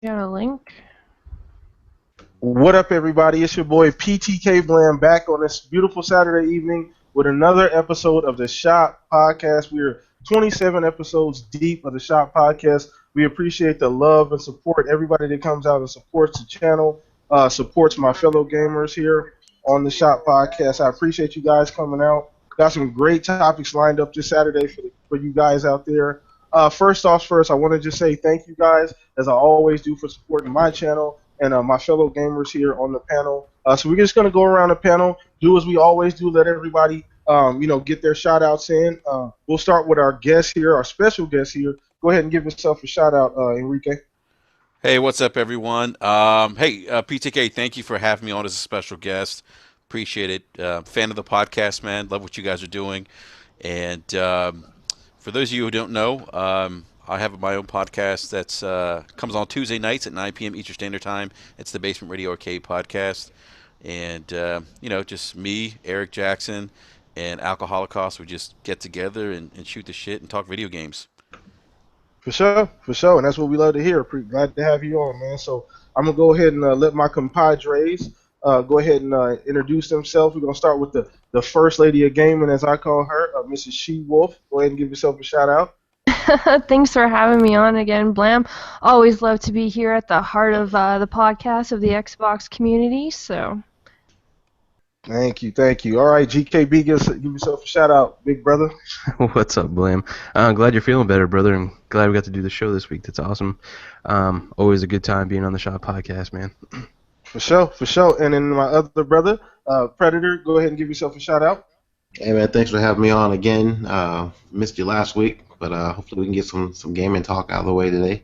Got a link? What up, everybody? It's your boy PTK BLAM back on this beautiful Saturday evening with another episode of the Shop Podcast. We are 27 episodes deep of the Shop Podcast. We appreciate the love and support. Everybody that comes out and supports the channel, supports my fellow gamers here on the Shop Podcast. I appreciate you guys coming out. Got some great topics lined up this Saturday for you guys out there. First, I want to just say thank you guys, as I always do, for supporting my channel and my fellow gamers here on the panel. So we're just going to go around the panel, do as we always do, let everybody get their shout-outs in. We'll start with our guest here, our special guest here. Go ahead and give yourself a shout-out, Enrique. Hey, what's up, everyone? PTK, thank you for having me on as a special guest. Appreciate it. Fan of the podcast, man. Love what you guys are doing. And for those of you who don't know, I have my own podcast that's comes on Tuesday nights at 9 p.m. Eastern Standard Time. It's the Basement Radio Arcade Podcast. And, just me, Eric Jackson, and Alcohol Holocaust, we just get together and shoot the shit and talk video games. For sure. And that's what we love to hear. Pretty glad to have you on, man. So I'm going to go ahead and let my compadres go ahead and introduce themselves. We're going to start with the first lady of gaming, as I call her, Mrs. She-Wolf. Go ahead and give yourself a shout-out. Thanks for having me on again, Blam. Always love to be here at the heart of the podcast of the Xbox community, so... Thank you. All right, GKB, give yourself a shout-out, big brother. What's up, Blam? I'm glad you're feeling better, brother, and glad we got to do the show this week. That's awesome. Always a good time being on the Shop Podcast, man. For sure. And then my other brother, Predator, go ahead and give yourself a shout-out. Hey, man, thanks for having me on again. Missed you last week, but hopefully we can get some gaming talk out of the way today.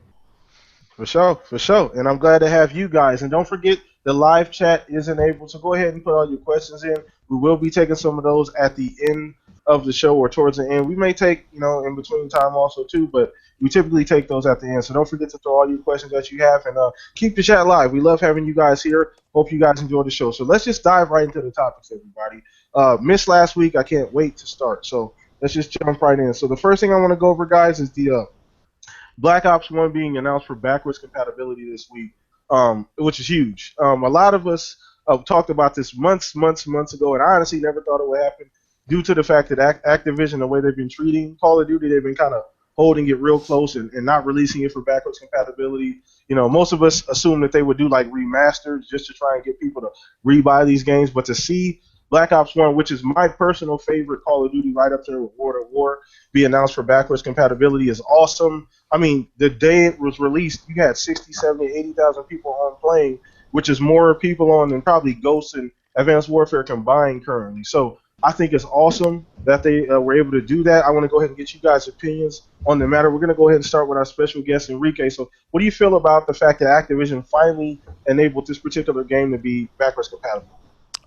For sure. And I'm glad to have you guys. And don't forget, the live chat is enabled, so go ahead and put all your questions in. We will be taking some of those at the end of the show or towards the end. We may take, in between time also too, but we typically take those at the end. So don't forget to throw all your questions that you have and keep the chat live. We love having you guys here. Hope you guys enjoy the show. So let's just dive right into the topics, everybody. Missed last week. I can't wait to start. So let's just jump right in. So the first thing I want to go over, guys, is the Black Ops 1 being announced for backwards compatibility this week. Which is huge. A lot of us talked about this months ago, and I honestly never thought it would happen due to the fact that Activision, the way they've been treating Call of Duty, they've been kind of holding it real close and not releasing it for backwards compatibility. Most of us assumed that they would do like remasters just to try and get people to rebuy these games, but to see Black Ops 1, which is my personal favorite Call of Duty right up there with World at War, be announced for backwards compatibility is awesome. I mean, the day it was released, you had 60, 70, 80,000 people on playing, which is more people on than probably Ghosts and Advanced Warfare combined currently. So I think it's awesome that they were able to do that. I want to go ahead and get you guys' opinions on the matter. We're going to go ahead and start with our special guest, Enrique. So what do you feel about the fact that Activision finally enabled this particular game to be backwards compatible?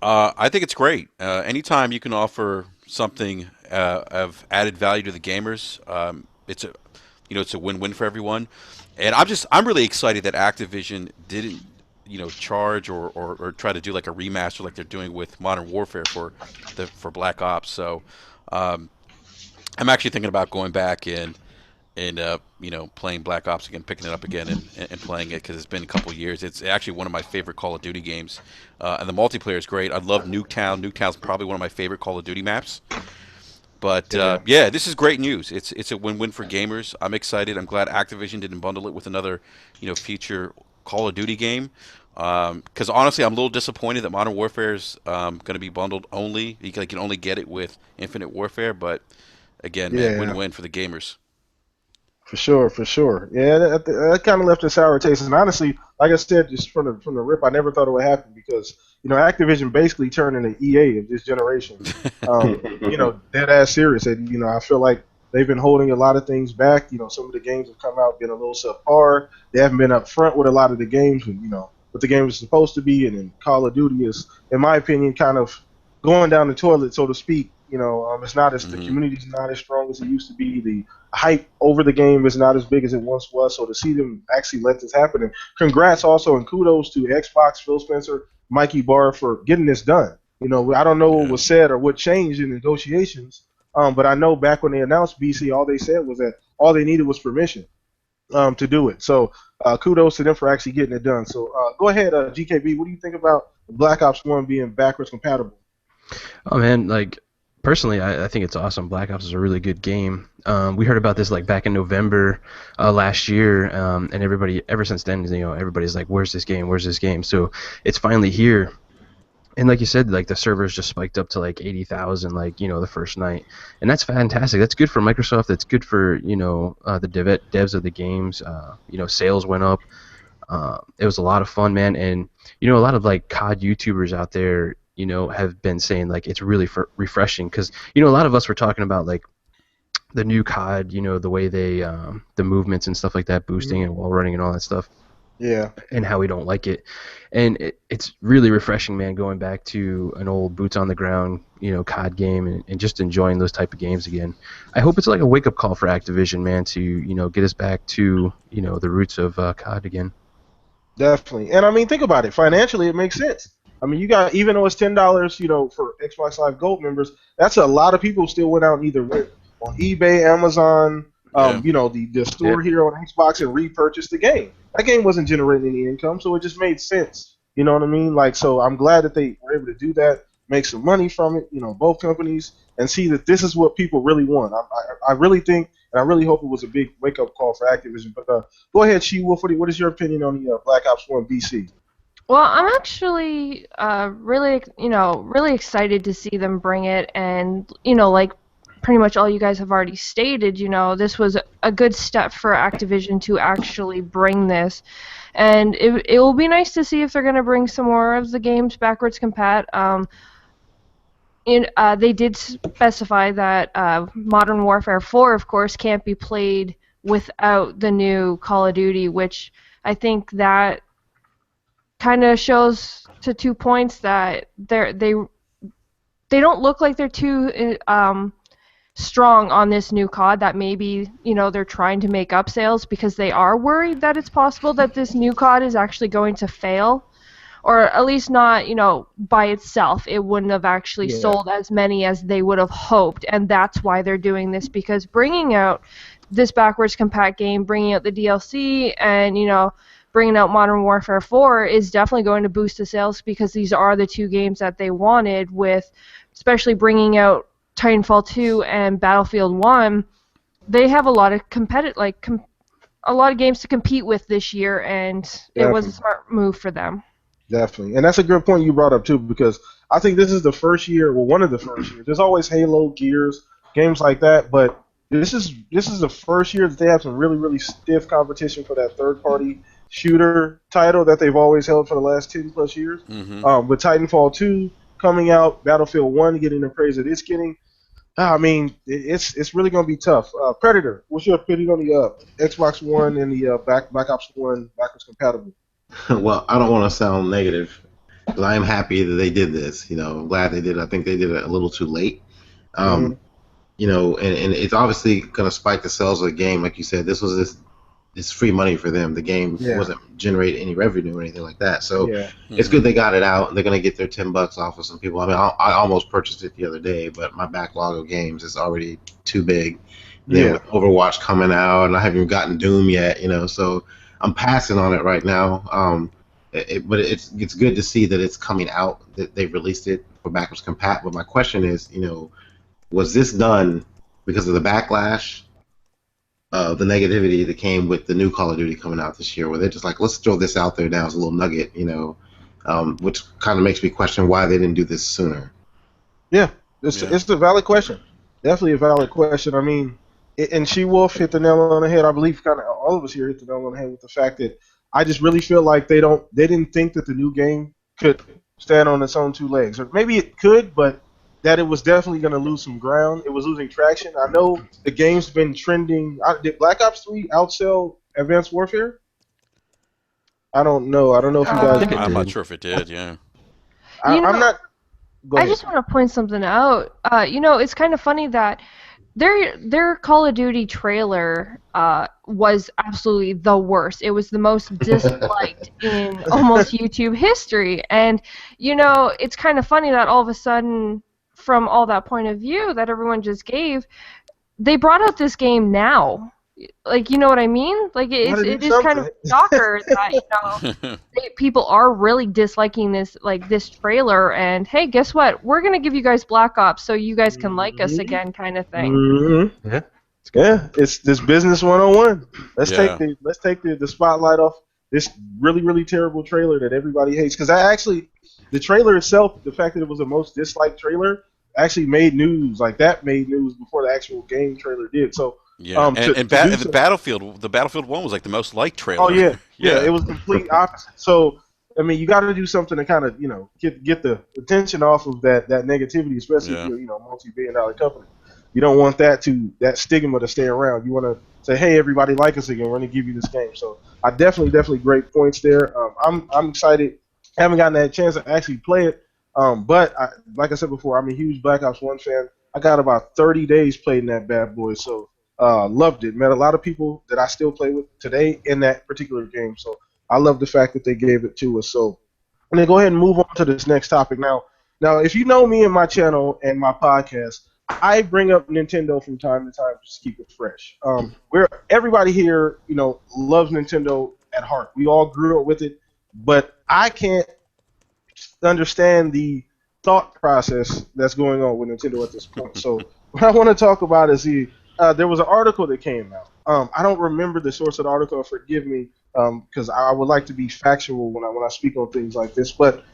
I think it's great. Anytime you can offer something of added value to the gamers, it's a win-win for everyone. And I'm really excited that Activision didn't, charge or try to do like a remaster like they're doing with Modern Warfare for Black Ops. So I'm actually thinking about going back and playing Black Ops again, picking it up again and playing it because it's been a couple of years. It's actually one of my favorite Call of Duty games, and the multiplayer is great. I love Nuketown. Nuketown's probably one of my favorite Call of Duty maps. But this is great news. It's a win-win for gamers. I'm excited. I'm glad Activision didn't bundle it with another feature Call of Duty game. Because honestly, I'm a little disappointed that Modern Warfare is going to be bundled only. You can only get it with Infinite Warfare. But again, win-win for the gamers. For sure. Yeah, that kind of left a sour taste. And honestly, like I said, just from the rip, I never thought it would happen because, Activision basically turned into EA of this generation. Dead ass serious. And, I feel like they've been holding a lot of things back. Some of the games have come out been a little subpar. They haven't been up front with a lot of the games, what the game is supposed to be. And then Call of Duty is, in my opinion, kind of going down the toilet, so to speak. It's not as the community's not as strong as it used to be. The hype over the game is not as big as it once was. So to see them actually let this happen, and congrats also and kudos to Xbox, Phil Spencer, Mikey Barr for getting this done. I don't know what was said or what changed in negotiations, but I know back when they announced BC, all they said was that all they needed was permission. to do it. So kudos to them for actually getting it done. So go ahead, GKB. What do you think about Black Ops 1 being backwards compatible? Oh man, like personally, I think it's awesome. Black Ops is a really good game. We heard about this like back in November last year, and everybody ever since then, everybody's like, "Where's this game? Where's this game?" So it's finally here. And like you said, like the servers just spiked up to like 80,000, like the first night, and that's fantastic. That's good for Microsoft. That's good for the devs of the games. Sales went up. It was a lot of fun, man, and a lot of like COD YouTubers out there, have been saying like it's really refreshing because a lot of us were talking about like the new COD, the way they the movements and stuff like that, boosting and wall running and all that stuff. Yeah. And how we don't like it. And it's really refreshing, man, going back to an old boots on the ground, COD game and just enjoying those type of games again. I hope it's like a wake up call for Activision, man, to get us back to the roots of COD again. Definitely. And I mean, think about it. Financially, it makes sense. I mean, you got, even though it's $10, for Xbox Live Gold members, that's a lot of people still went out and either went on eBay, Amazon, the store here on Xbox and repurchased the game. That game wasn't generating any income, so it just made sense. You know what I mean? Like, so I'm glad that they were able to do that, make some money from it, both companies, and see that this is what people really want. I really think, and I really hope it was a big wake-up call for Activision. But go ahead, She-Wolf, what is your opinion on the Black Ops 1 BC? Well, I'm actually really excited to see them bring it, and like pretty much all you guys have already stated, this was a good step for Activision to actually bring this, and it will be nice to see if they're going to bring some more of the games backwards compat. They did specify that Modern Warfare 4, of course, can't be played without the new Call of Duty, which I think that kind of shows to 2 points that they don't look like they're too strong on this new COD, that maybe they're trying to make up sales because they are worried that it's possible that this new COD is actually going to fail, or at least not by itself. It wouldn't have actually sold as many as they would have hoped, and that's why they're doing this, because bringing out this backwards compat game, bringing out the DLC, and bringing out Modern Warfare 4 is definitely going to boost the sales, because these are the two games that they wanted, with especially bringing out Titanfall 2 and Battlefield 1. They have a lot of a lot of games to compete with this year, and it was a smart move for them. Definitely. And that's a good point you brought up too, because I think this is the first year, well, one of the first years. There's always Halo, Gears, games like that, but this is the first year that they have some really, really stiff competition for that third-party shooter title that they've always held for the last 10 plus years. Mm-hmm. With Titanfall 2 coming out, Battlefield 1 getting the praise that it's getting, I mean, it's really going to be tough. Predator, what's your opinion on the Xbox One and the Black Ops 1 backwards compatible? Well, I don't want to sound negative, but I am happy that they did this. I'm glad they did it. I think they did it a little too late. And it's obviously going to spike the sales of the game. Like you said, this was it's free money for them. The game wasn't generating any revenue or anything like that. So it's good they got it out. They're going to get their $10 off of some people. I mean, I almost purchased it the other day, but my backlog of games is already too big. Then with Overwatch coming out, and I haven't even gotten Doom yet, so I'm passing on it right now. But it's good to see that it's coming out, that they've released it for backwards compat. But my question is, was this done because of the backlash, the negativity that came with the new Call of Duty coming out this year, where they're just like, let's throw this out there now as a little nugget, which kind of makes me question why they didn't do this sooner. Yeah, it's a valid question. Definitely a valid question. I mean, and She-Wolf hit the nail on the head. I believe kind of all of us here hit the nail on the head with the fact that I just really feel like they didn't think that the new game could stand on its own two legs. Or maybe it could, but that it was definitely going to lose some ground. It was losing traction. I know the game's been trending. Did Black Ops 3 outsell Advanced Warfare? I don't know. I don't know if you guys. I'm not sure if it did. Yeah. I'm not. I just want to point something out. It's kind of funny that their Call of Duty trailer was absolutely the worst. It was the most disliked in almost YouTube history. And, it's kind of funny that all of a sudden, from all that point of view that everyone just gave, they brought out this game now. Like, you know what I mean? Like, Gotta do it is kind of something. a shocker that, you know, people are really disliking this trailer, and hey, guess what? We're gonna give you guys Black Ops so you guys can like us Mhm. again, kind of thing. Mhm. Yeah. Yeah, it's this business 101. Yeah. Let's take the spotlight off this really terrible trailer that everybody hates. Because the trailer itself, the fact that it was the most disliked trailer, actually made news. Like that made news before the actual game trailer did. So Yeah, to do the so. Battlefield one was like the most liked Oh trailer. yeah, Yeah, it was complete opposite. So I mean, you got to do something to kind of get the attention off of that negativity, especially if yeah, you're a multi-billion-dollar company. You don't want that stigma to stay around. You want to say, hey, everybody, like us again. We're going to give you this game. So I definitely great points there. I'm excited. I haven't gotten that chance to actually play it, but like I said before, I'm a huge Black Ops One fan. I got about 30 days playing that bad boy, so loved it. Met a lot of people that I still play with today in that particular game. So I love the fact that they gave it to us. So I'm gonna go ahead and move on to this next topic now. Now, if you know me and my channel and my podcast, I bring up Nintendo from time to time just to keep it fresh. Where everybody here, loves Nintendo at heart. We all grew up with it, but I can't understand the thought process that's going on with Nintendo at this point. So what I want to talk about is there was an article that came out. I don't remember the source of the article. Forgive me, because I would like to be factual when I speak on things like this. But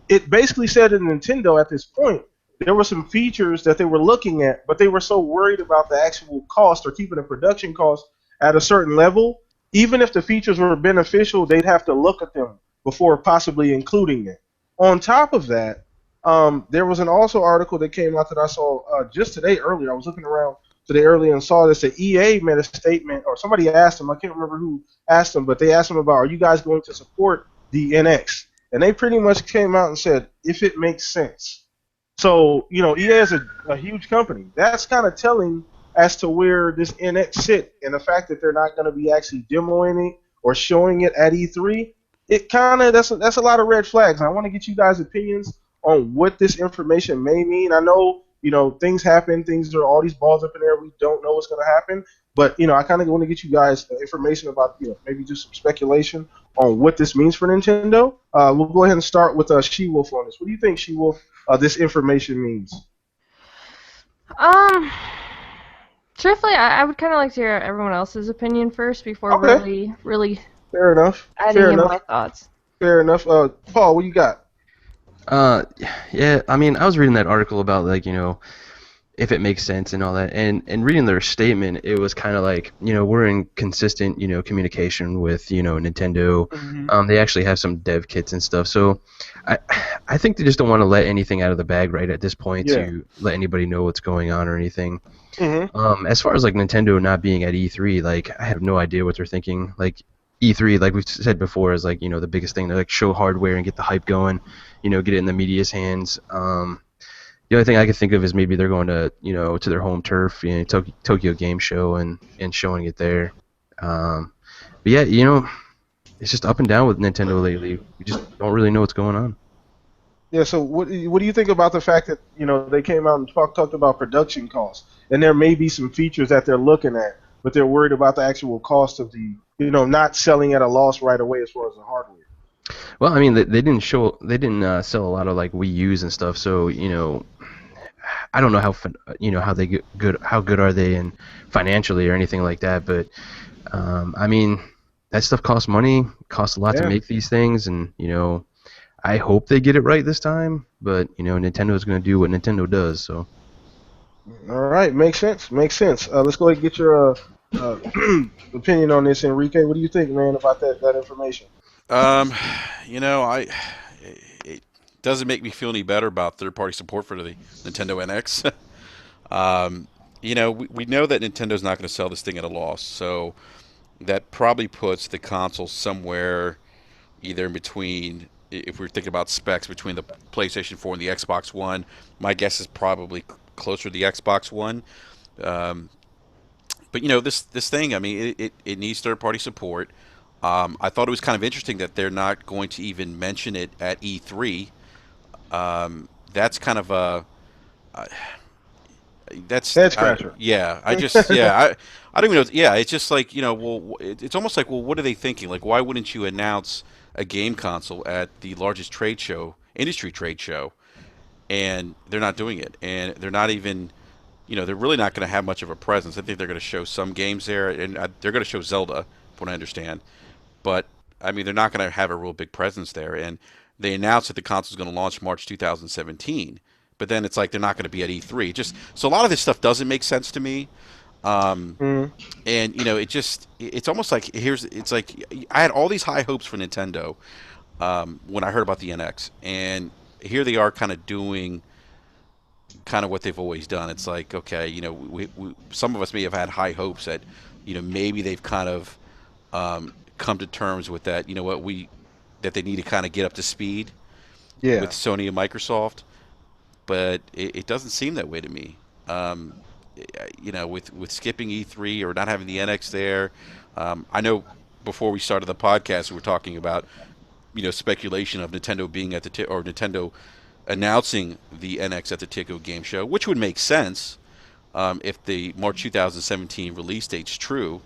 it basically said that Nintendo at this point there were some features that they were looking at, but they were so worried about the actual cost or keeping the production cost at a certain level. Even if the features were beneficial, they'd have to look at them before possibly including it. On top of that, there was an also article that came out that I saw just today earlier. I was looking around today earlier and saw this. The EA made a statement, or somebody asked them. I can't remember who asked them, but they asked them about, are you guys going to support the NX? And they pretty much came out and said, if it makes sense. So, EA is a huge company. That's kind of telling as to where this NX sit, and the fact that they're not going to be actually demoing it or showing it at E3. It kind of that's a lot of red flags. And I want to get you guys' opinions on what this information may mean. I know things happen, things are all these balls up in there. We don't know what's going to happen, but I kind of want to get you guys information about maybe just some speculation on what this means for Nintendo. We'll go ahead and start with She Wolf on this. What do you think, She Wolf? This information means? Um, Truthfully, I would kind of like to hear everyone else's opinion first before Okay, really fair enough. adding Fair in enough. my thoughts. Fair enough. Paul, what you got? Uh, yeah. I mean, I was reading that article about if it makes sense and all that, and reading their statement, it was kind of like we're in consistent communication with Nintendo. Mm-hmm. They actually have some dev kits and stuff, so I think they just don't want to let anything out of the bag right at this point Yeah. to let anybody know what's going on or anything. Mm-hmm. As far as Nintendo not being at E3, I have no idea what they're thinking. E3, like we've said before, is the biggest thing to show hardware and get the hype going, get it in the media's hands. The only thing I can think of is maybe they're going to to their home turf, Tokyo Game Show, and showing it there. But yeah, it's just up and down with Nintendo lately. We just don't really know what's going on. Yeah. So what do you think about the fact that they came out and talked about production costs, and there may be some features that they're looking at, but they're worried about the actual cost of the not selling at a loss right away as far as the hardware. Well, I mean, they didn't sell a lot of Wii U's and stuff, so I don't know how they get good, how good are they in financially or anything like that, but I mean, that stuff costs money, costs a lot to Yeah. make these things, and I hope they get it right this time, but Nintendo is going to do what Nintendo does, so. All right, makes sense. Makes sense. Let's go ahead and get your opinion on this, Enrique. What do you think, man, about that information? I it doesn't make me feel any better about third-party support for the Nintendo NX. We know that Nintendo's not going to sell this thing at a loss, so that probably puts the console somewhere either in between. If we're thinking about specs between the PlayStation 4 and the Xbox One, my guess is probably closer to the Xbox One. Um, but this thing, I mean, it needs third-party support. I thought it was kind of interesting that they're not going to even mention it at E3. That's kind of That's Head scratcher. yeah. I just I don't even know. Yeah, it's just like well, it's almost like well, what are they thinking? Like, why wouldn't you announce a game console at the largest trade show, industry trade show, and they're not doing it, and they're not even. They're really not going to have much of a presence. I think they're going to show some games there, and they're going to show Zelda, from what I understand. But I mean, they're not going to have a real big presence there. And they announced that the console is going to launch March 2017, but then it's like they're not going to be at E3. Just so a lot of this stuff doesn't make sense to me. Mm. And it's almost like it's like I had all these high hopes for Nintendo when I heard about the NX, and here they are kind of doing kind of what they've always done. It's like, okay, we some of us may have had high hopes that, maybe they've kind of come to terms with that. That they need to kind of get up to speed with Sony and Microsoft, but it doesn't seem that way to me. With skipping E3 or not having the NX there, I know before we started the podcast we were talking about speculation of Nintendo being at the or Nintendo announcing the NX at the Tico Game Show, which would make sense if the March 2017 release date's true.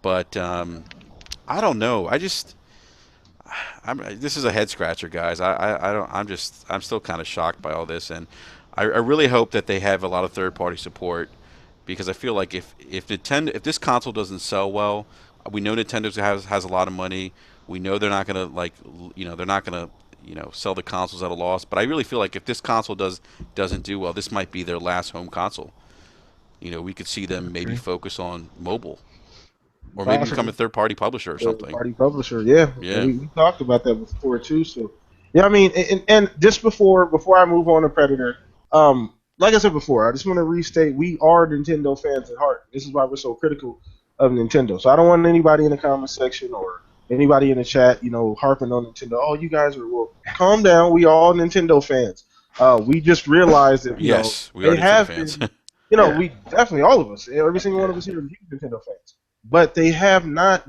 But I don't know. This is a head scratcher, guys. I'm still kind of shocked by all this, and I really hope that they have a lot of third party support, because I feel like if this console doesn't sell well, we know Nintendo has a lot of money. We know they're not gonna sell the consoles at a loss. But I really feel like if this console doesn't do well, this might be their last home console. We could see them maybe focus on mobile, or maybe become a third-party publisher or something. Third-party publisher, yeah. Yeah. We talked about that before too. So, yeah, I mean, and just before I move on to Predator, like I said before, I just want to restate: we are Nintendo fans at heart. This is why we're so critical of Nintendo. So I don't want anybody in the comment section or anybody in the chat, harping on Nintendo. Oh, you guys are calm down. We all Nintendo fans. We just realized that we are Nintendo fans. We definitely, all of us, every single one of us here are huge Nintendo fans. But they have not.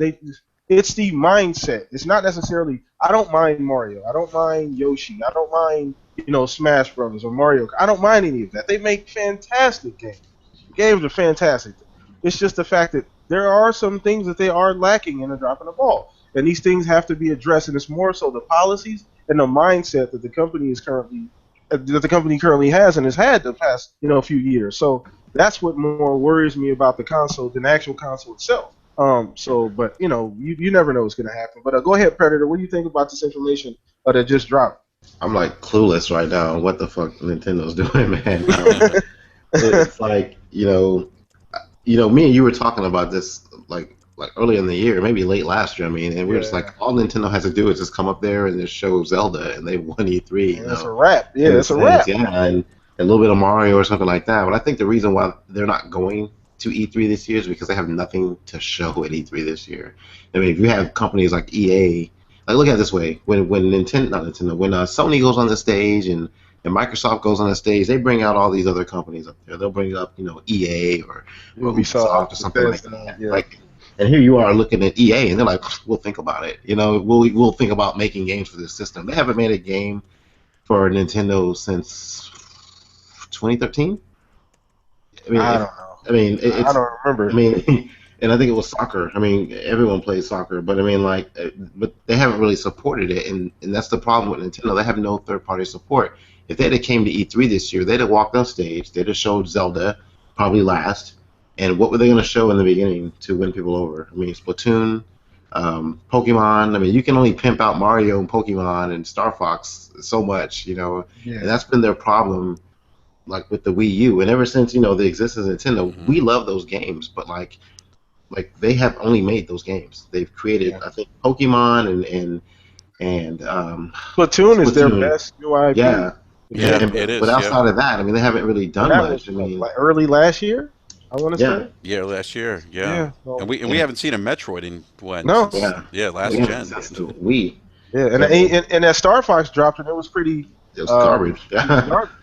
It's the mindset. It's not necessarily. I don't mind Mario. I don't mind Yoshi. I don't mind Smash Brothers or Mario. I don't mind any of that. They make fantastic games. Games are fantastic. It's just the fact that there are some things that they are lacking in a drop in the ball. And these things have to be addressed, and it's more so the policies and the mindset that the company currently has and has had the past few years. So that's what more worries me about the console than the actual console itself. But you never know what's going to happen. But go ahead, Predator. What do you think about this information that just dropped? I'm like clueless right now on what the fuck Nintendo's doing, man. It's like me and you were talking about this like early in the year, maybe late last year. I mean, and we were just like, all Nintendo has to do is just come up there and just show Zelda, and they won E3. That's a wrap. Yeah, that's a wrap. Yeah, and a little bit of Mario or something like that. But I think the reason why they're not going to E3 this year is because they have nothing to show at E3 this year. I mean, if you have companies like EA, like look at it this way: when Sony goes on the stage and Microsoft goes on the stage, they bring out all these other companies up there. They'll bring up EA or Ubisoft or something like that. Yeah. And here you are looking at EA, and they're like, "We'll think about it. We'll think about making games for this system." They haven't made a game for Nintendo since 2013. I don't know. I mean, I don't remember. I mean, and I think it was soccer. I mean, everyone plays soccer, but I mean, but they haven't really supported it, and that's the problem with Nintendo. They have no third-party support. If they'd have came to E3 this year, they'd have walked on stage, they'd have showed Zelda, probably last. And what were they going to show in the beginning to win people over? I mean, Splatoon, Pokemon. I mean, you can only pimp out Mario and Pokemon and Star Fox so much, And that's been their problem, like with the Wii U. And ever since the existence of Nintendo, we love those games, but like they have only made those games. They've created, I think, Pokemon and Splatoon is their best UI. Yeah, it is. But outside of that, I mean, they haven't really done much. I mean, like early last year. I want to say. Yeah, last year. Yeah. Well, and we haven't seen a Metroid in when? No. Last gen. Wii. Yeah, and that Star Fox dropped, and it was pretty. It was garbage. There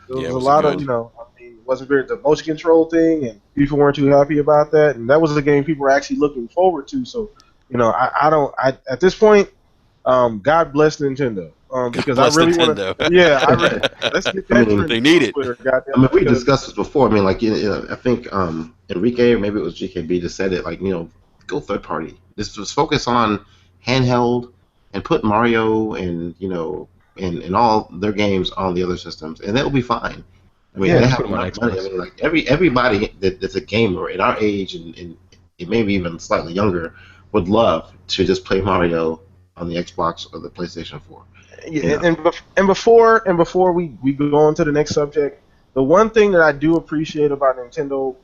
was a lot of it wasn't very the motion control thing, and people weren't too happy about that. And that was a game people were actually looking forward to. So, at this point, God bless Nintendo. because I Bless really want Nintendo. to. Yeah, let's get that. mean, they need it. Twitter, goddamn, I mean, we because- discussed this before. I mean, like, I think Enrique, or maybe it was GKB, just said it. Like, go third party. Just focus on handheld and put Mario and and all their games on the other systems, and they'll be fine. I mean, Yeah, they just have put 'em on enough money. I Xbox. mean, like everybody that's a gamer at our age and maybe even slightly younger would love to just play Mario on the Xbox or the PlayStation 4. Yeah, and before we go on to the next subject, the one thing that I do appreciate about Nintendo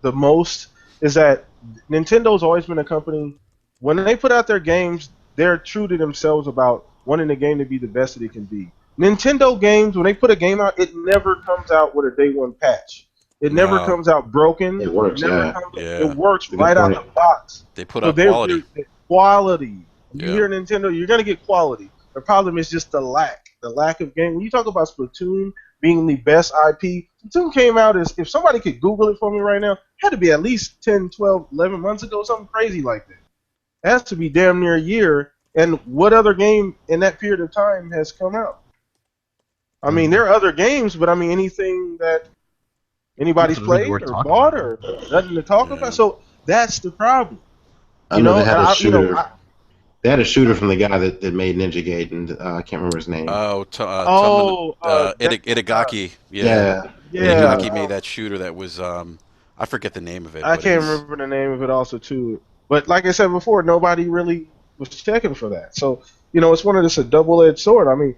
the most is that Nintendo's always been a company, when they put out their games, they're true to themselves about wanting the game to be the best that it can be. Nintendo games, when they put a game out, it never comes out with a day one patch. It never No. comes out broken. It works, never Yeah. It works Good right out point. the box. They put So out quality. quality. You Yeah. hear Nintendo, you're gonna get quality. The problem is just the lack of game. When you talk about Splatoon being the best IP, Splatoon came out as, if somebody could Google it for me right now, it had to be at least 10, 12, 11 months ago, something crazy like that. It has to be damn near a year. And what other game in that period of time has come out? I mean, there are other games, but I mean, anything that anybody's Nothing really played worth or talking bought about. or nothing to talk Yeah. about. So that's the problem. I know they had and a shooter. I- They had a shooter from the guy that made Ninja Gate, and I can't remember his name. Itagaki. yeah. yeah, Itagaki made that shooter that was I forget the name of it. I but can't it's- remember the name of it also too. But like I said before, nobody really was checking for that. So it's a double-edged sword. I mean,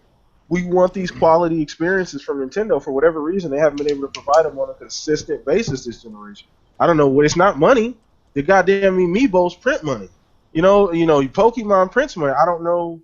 we want these quality experiences from Nintendo. For whatever reason, they haven't been able to provide them on a consistent basis this generation. I don't know what. It's not money. The goddamn Amiibos print money. Pokemon prints money. I don't know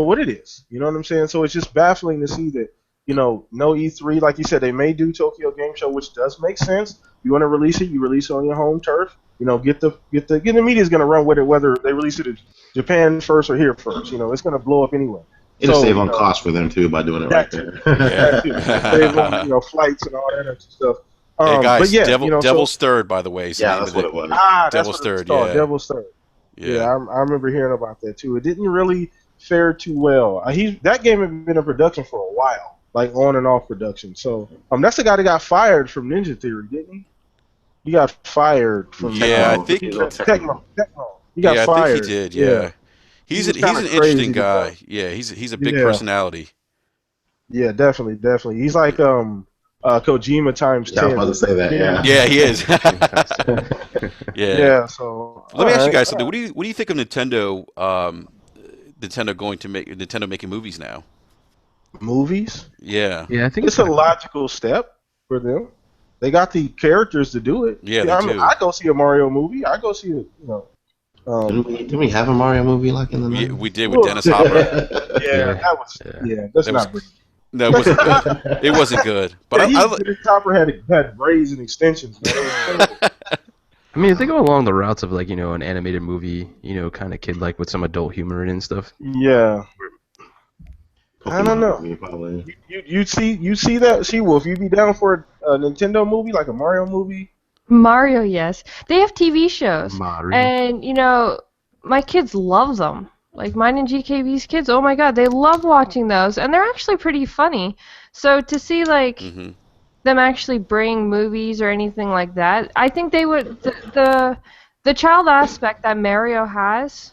what it is. You know what I'm saying? So it's just baffling to see that. No E3, like you said, they may do Tokyo Game Show, which does make sense. You want to release it, you release it on your home turf. Get the media's gonna run with it, whether they release it in Japan first or here first. It's gonna blow up anyway. It'll save on you know, cost for them too by doing it right that there. that too. Save on flights and all that other stuff. Hey guys, but yeah, Devil's Stirred, by the way. Is the Yeah, name that's of what it. it was. that's Devil's what it's Stirred, called, yeah. Devil's Stirred. Yeah, I remember hearing about that too. It didn't really fare too well. That game had been in production for a while, like on and off production. So that's the guy that got fired from Ninja Theory, didn't he? He got fired from Yeah, I think- Tecmo. He got I fired. think he did. Yeah. He's He was an kinda interesting crazy to guy. go. Yeah, he's a big Yeah. personality. Yeah, definitely. He's like Kojima times Yeah, I was 10. about to say that. Yeah. Yeah, he is. yeah. Yeah. So Let me ask you alright. guys something. What do you think of Nintendo? Nintendo making movies now? Movies. Yeah. Yeah, I think It's a logical step for them. They got the characters to do it. Yeah, they I mean, do. I go see a Mario movie. I go see Didn't we have a Mario movie like in the We did with Dennis Hopper. yeah, that was that's That not was- good. No, it wasn't good. It wasn't good. But Yeah, I Dennis Hopper had braids and extensions. Man. It was terrible. I mean, if they go along the routes of like an animated movie, kind of kid like with some adult humor in it and stuff. Yeah, I don't know. Movie, probably. You see that? She-Wolf, you be down for a Nintendo movie, like a Mario movie? Mario, yes. They have TV shows. Mario. And, my kids love them. Like mine and GKB's kids, oh my god, they love watching those. And they're actually pretty funny. So to see, like, Mhm. them actually bring movies or anything like that, I think they would... The child aspect that Mario has,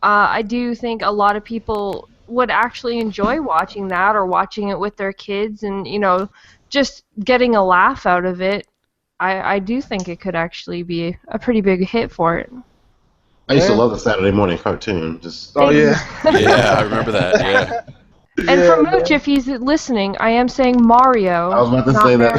I do think a lot of people would actually enjoy watching that or watching it with their kids and, just getting a laugh out of it. I do think it could actually be a pretty big hit for it. I used to love the Saturday morning cartoon. Just Oh yeah. Yeah, I remember that. Yeah. And for Yeah, Mooch, if he's listening, I am saying Mario. I was about to not say that.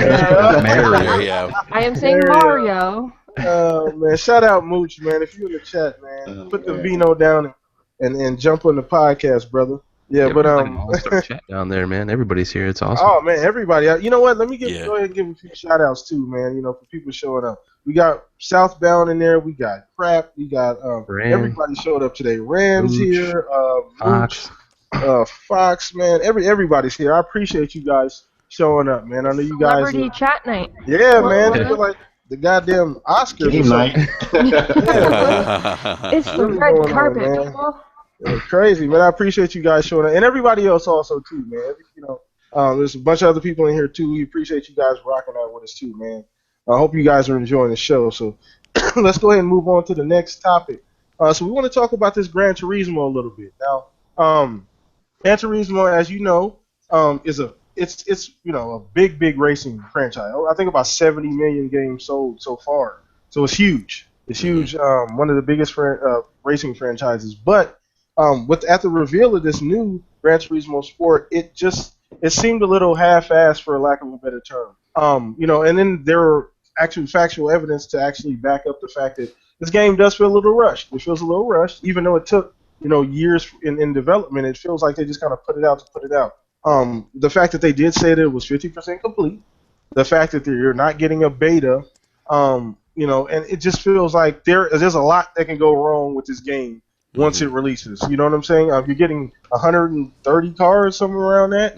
Mario. There you go. I am saying Mario. Mario. Man, shout out Mooch, man. If you in the chat, man, put the man. vino down and jump on the podcast, brother. Yeah, but we're like an all-star chat down there, man. Everybody's here. It's awesome. oh man, everybody. You know what? Let me Yeah. go ahead and give a few shout outs too, man. For people showing up. We got Southbound in there. We got Crap. We got Ram. everybody showed up today. Ram's Mooch. here. Fox. Mooch, Fox, man. Everybody's here. I appreciate you guys showing up, man. I know you guys. Celebrity chat night. Yeah, man. Yeah. It's like the goddamn Oscars. or game something. night. It's the Really red going on, carpet, man. people. Crazy, man. I appreciate you guys showing up, and everybody else also too, man. There's a bunch of other people in here too. We appreciate you guys rocking out with us too, man. I hope you guys are enjoying the show. So let's go ahead and move on to the next topic. So we want to talk about this Gran Turismo a little bit now. Gran Turismo, as you know, is a big racing franchise. I think about 70 million games sold so far. So it's huge. It's huge. One of the biggest racing franchises. But at the reveal of this new Gran Turismo Sport, it seemed a little half-assed, for lack of a better term. And then there are actually factual evidence to actually back up the fact that this game does feel a little rushed. It feels a little rushed, even though it took years in development. It feels like they just kind of put it out to put it out. The fact that they did say that it was 50% complete, the fact that you're not getting a beta, and it just feels like there's a lot that can go wrong with this game once it releases. You know what I'm saying? You're getting 130 cars, somewhere around that.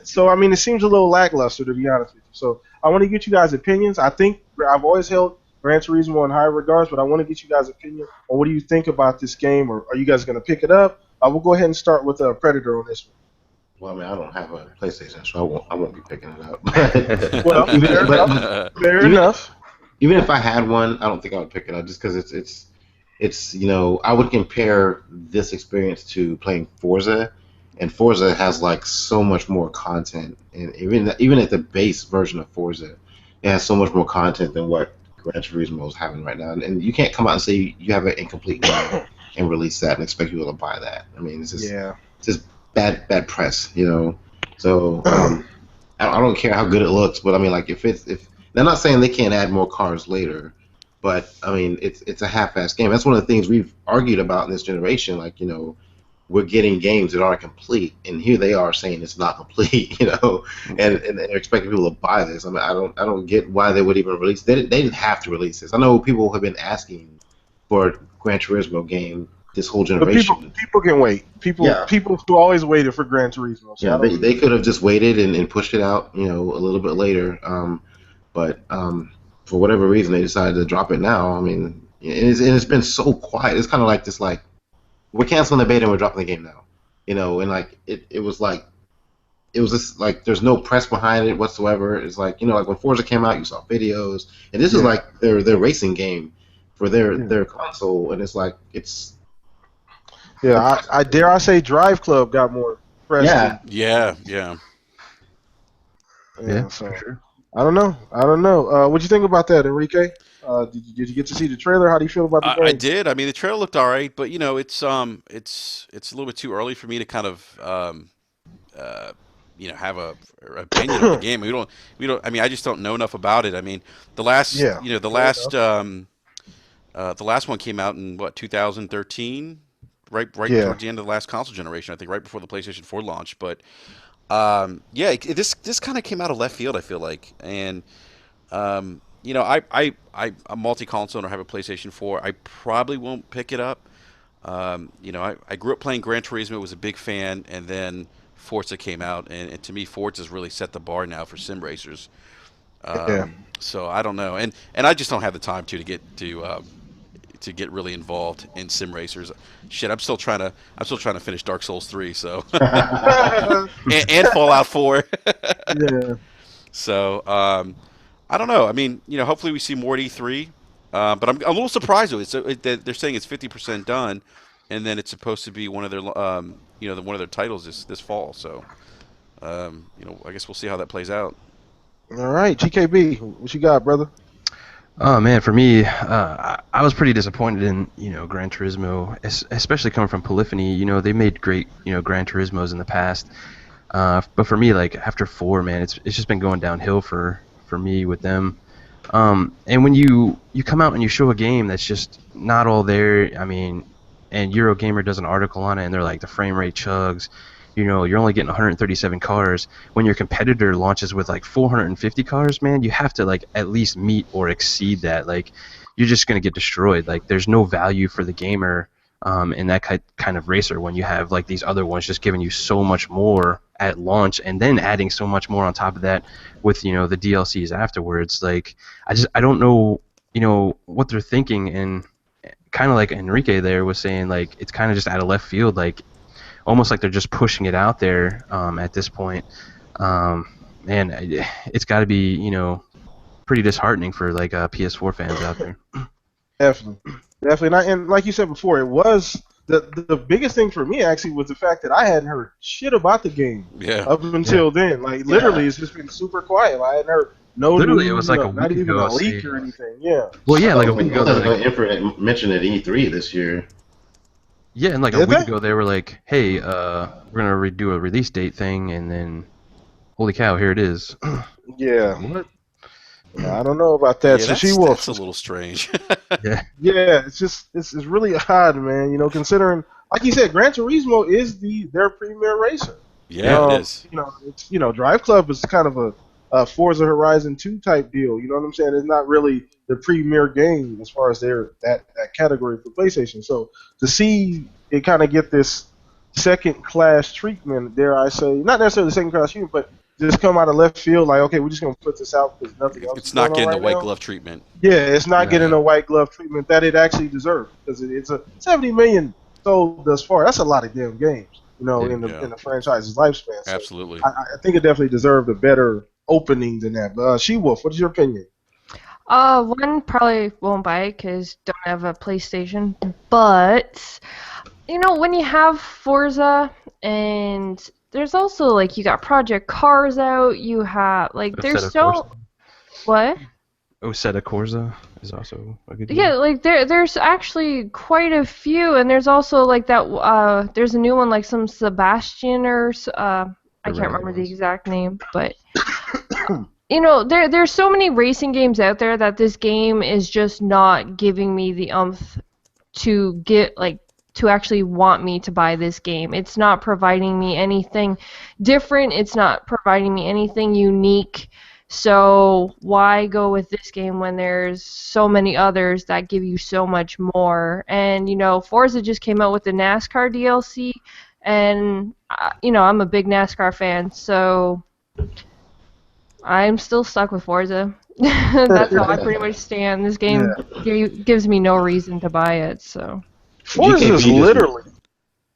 So, I mean, it seems a little lackluster, to be honest with you. So I want to get you guys' opinions. I think I've always held Gran Turismo in high regards, but I want to get you guys' opinion on what do you think about this game, or are you guys going to pick it up? We'll go ahead and start with Predator on this one. Well, I mean, I don't have a PlayStation, so I won't be picking it up. Well, fair enough. Even if I had one, I don't think I would pick it up just because it's I would compare this experience to playing Forza, and Forza has like so much more content, and even at the base version of Forza, it has so much more content than what Gran Turismo is having right now. And you can't come out and say you have an incomplete game and release that and expect people to buy that. I mean, it's just bad press, So I don't care how good it looks, but I mean, like if they're not saying they can't add more cars later, but I mean it's a half-assed game. That's one of the things we've argued about in this generation. Like we're getting games that aren't complete, and here they are saying it's not complete, and they're expecting people to buy this. I mean, I don't get why they would even release. They didn't have to release this. I know people have been asking for a Gran Turismo game this whole generation. But people can wait. People who always waited for Gran Turismo. So yeah, they could have just waited and pushed it out, a little bit later. But for whatever reason, they decided to drop it now. I mean, it's been so quiet. It's kind of like this, like, we're canceling the beta and we're dropping the game now. And like it was just like there's no press behind it whatsoever. It's like like when Forza came out, you saw videos, and this is like their racing game for their console, and it's like it's. Yeah, I dare I say Drive Club got more press. Yeah. So, for sure. I don't know. What do you think about that, Enrique? Did you get to see the trailer? How do you feel about the game? I did. I mean, the trailer looked all right, but it's a little bit too early for me to kind of have a opinion on the game. We don't. I mean, I just don't know enough about it. I mean, the last one came out in 2013, right towards the end of the last console generation. I think right before the PlayStation 4 launch, but. This kind of came out of left field, I feel like, and I'm a multi-console owner. I have a PlayStation 4. I probably won't pick it up. I grew up playing Gran Turismo, was a big fan, and then Forza came out, and to me, Forza's really set the bar now for sim racers. So I don't know, and I just don't have the time to get really involved in sim racers. Shit, I'm still trying to finish Dark Souls 3, so and Fallout 4. Yeah. So I don't know. I mean, hopefully we see more at E3. But I'm a little surprised with it. So they're saying it's 50% done, and then it's supposed to be one of their one of their titles this fall. So I guess we'll see how that plays out. All right, GKB, what you got, brother? Oh man, for me, I was pretty disappointed in Gran Turismo, especially coming from Polyphony. They made great Gran Turismos in the past, but for me, like after 4, man, it's just been going downhill for me with them. And when you come out and you show a game that's just not all there, I mean, and Eurogamer does an article on it, and they're like the frame rate chugs. You're only getting 137 cars. When your competitor launches with like 450 cars, man, you have to like at least meet or exceed that. Like, you're just gonna get destroyed. Like, there's no value for the gamer in that kind of racer when you have like these other ones just giving you so much more at launch and then adding so much more on top of that with the DLCs afterwards. Like, I don't know what they're thinking, and kind of like Enrique there was saying, like it's kind of just out of left field, like almost like they're just pushing it out there at this point. Man, it's got to be pretty disheartening for like PS4 fans out there. Definitely, and like you said before, it was the biggest thing for me actually was the fact that I hadn't heard shit about the game up until then. Like literally, it's just been super quiet. I hadn't heard no literally news, it was like a not week even ago. a leak or anything. Yeah. Well, yeah, like a week ago. Infinite mentioned at E3 this year. Yeah, and like a week ago they were like, "Hey, we're gonna redo a release date thing," and then, holy cow, here it is. Yeah. What? I don't know about that. Yeah, so that's a little strange. Yeah. Yeah, it's really odd, man. Considering, like you said, Gran Turismo is their premier racer. Yeah, it is. It's Drive Club is kind of a Forza Horizon 2 type deal. You know what I'm saying? It's not really the premier game as far as that category for PlayStation. So to see it kind of get this second class treatment, dare I say, not necessarily second class treatment, but just come out of left field, like, okay, we're just gonna put this out because nothing else. It's not getting right the white now. glove treatment. Yeah, it's not getting the white glove treatment that it actually deserves because it's a 70 million sold thus far. That's a lot of damn games, in the franchise's lifespan. So Absolutely. I think it definitely deserved a better opening than that. But She-Wolf, what is your opinion? One, probably won't buy it because don't have a PlayStation. But when you have Forza and there's also like you got Project Cars out, you have like there's so what? Osetta Corsa is also a good game. Yeah, like there's actually quite a few, and there's also like that there's a new one like some Sebastian or I can't remember the exact name, but there's so many racing games out there that this game is just not giving me the umph to get like to actually want me to buy this game. It's not providing me anything different. It's not providing me anything unique. So why go with this game when there's so many others that give you so much more? And, Forza just came out with the NASCAR DLC, and, I'm a big NASCAR fan, so I'm still stuck with Forza. That's how I pretty much stand. This game gives me no reason to buy it, so... Forza is literally...